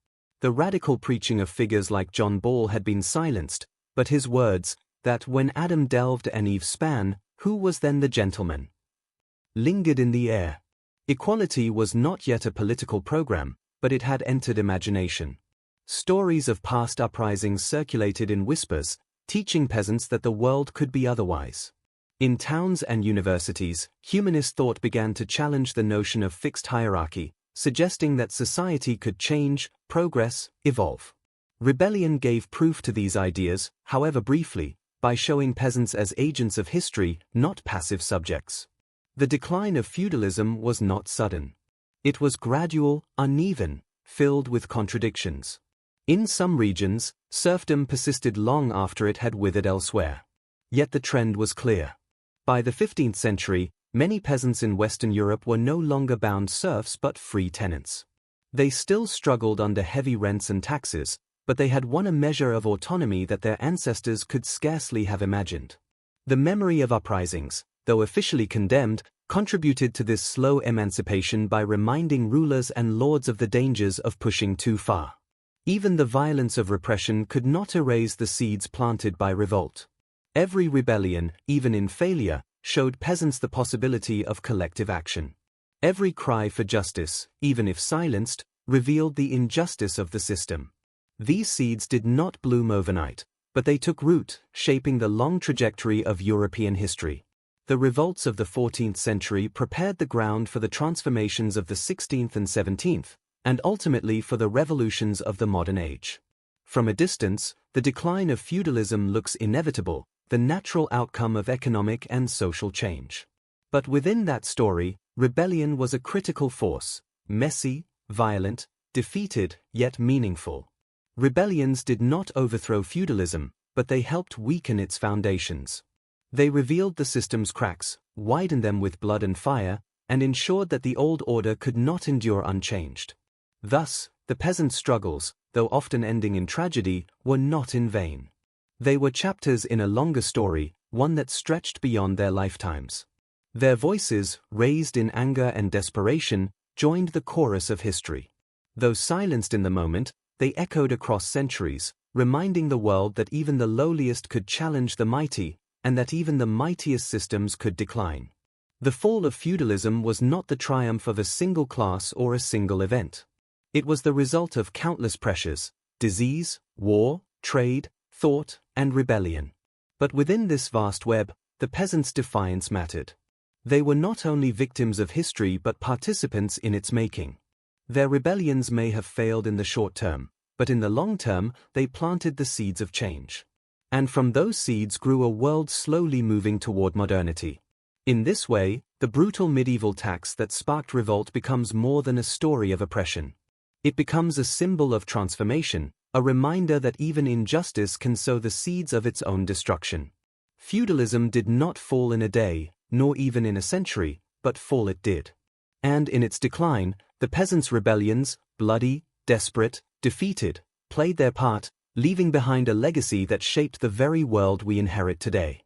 The radical preaching of figures like John Ball had been silenced, but his words, that when Adam delved and Eve span, who was then the gentleman, lingered in the air. Equality was not yet a political program, but it had entered imagination. Stories of past uprisings circulated in whispers, teaching peasants that the world could be otherwise. In towns and universities, humanist thought began to challenge the notion of fixed hierarchy, suggesting that society could change, progress, evolve. Rebellion gave proof to these ideas, however briefly, by showing peasants as agents of history, not passive subjects. The decline of feudalism was not sudden. It was gradual, uneven, filled with contradictions. In some regions, serfdom persisted long after it had withered elsewhere. Yet the trend was clear. By the 15th century, many peasants in Western Europe were no longer bound serfs but free tenants. They still struggled under heavy rents and taxes, but they had won a measure of autonomy that their ancestors could scarcely have imagined. The memory of uprisings, though officially condemned, contributed to this slow emancipation by reminding rulers and lords of the dangers of pushing too far. Even the violence of repression could not erase the seeds planted by revolt. Every rebellion, even in failure, showed peasants the possibility of collective action. Every cry for justice, even if silenced, revealed the injustice of the system. These seeds did not bloom overnight, but they took root, shaping the long trajectory of European history. The revolts of the 14th century prepared the ground for the transformations of the 16th and 17th, and ultimately for the revolutions of the modern age. From a distance, the decline of feudalism looks inevitable, the natural outcome of economic and social change. But within that story, rebellion was a critical force, messy, violent, defeated, yet meaningful. Rebellions did not overthrow feudalism, but they helped weaken its foundations. They revealed the system's cracks, widened them with blood and fire, and ensured that the old order could not endure unchanged. Thus, the peasant struggles, though often ending in tragedy, were not in vain. They were chapters in a longer story, one that stretched beyond their lifetimes. Their voices, raised in anger and desperation, joined the chorus of history. Though silenced in the moment, they echoed across centuries, reminding the world that even the lowliest could challenge the mighty, and that even the mightiest systems could decline. The fall of feudalism was not the triumph of a single class or a single event. It was the result of countless pressures: disease, war, trade, thought, and rebellion. But within this vast web, the peasants' defiance mattered. They were not only victims of history but participants in its making. Their rebellions may have failed in the short term, but in the long term, they planted the seeds of change. And from those seeds grew a world slowly moving toward modernity. In this way, the brutal medieval tax that sparked revolt becomes more than a story of oppression. It becomes a symbol of transformation, a reminder that even injustice can sow the seeds of its own destruction. Feudalism did not fall in a day, nor even in a century, but fall it did. And in its decline, the peasants' rebellions, bloody, desperate, defeated, played their part, leaving behind a legacy that shaped the very world we inherit today.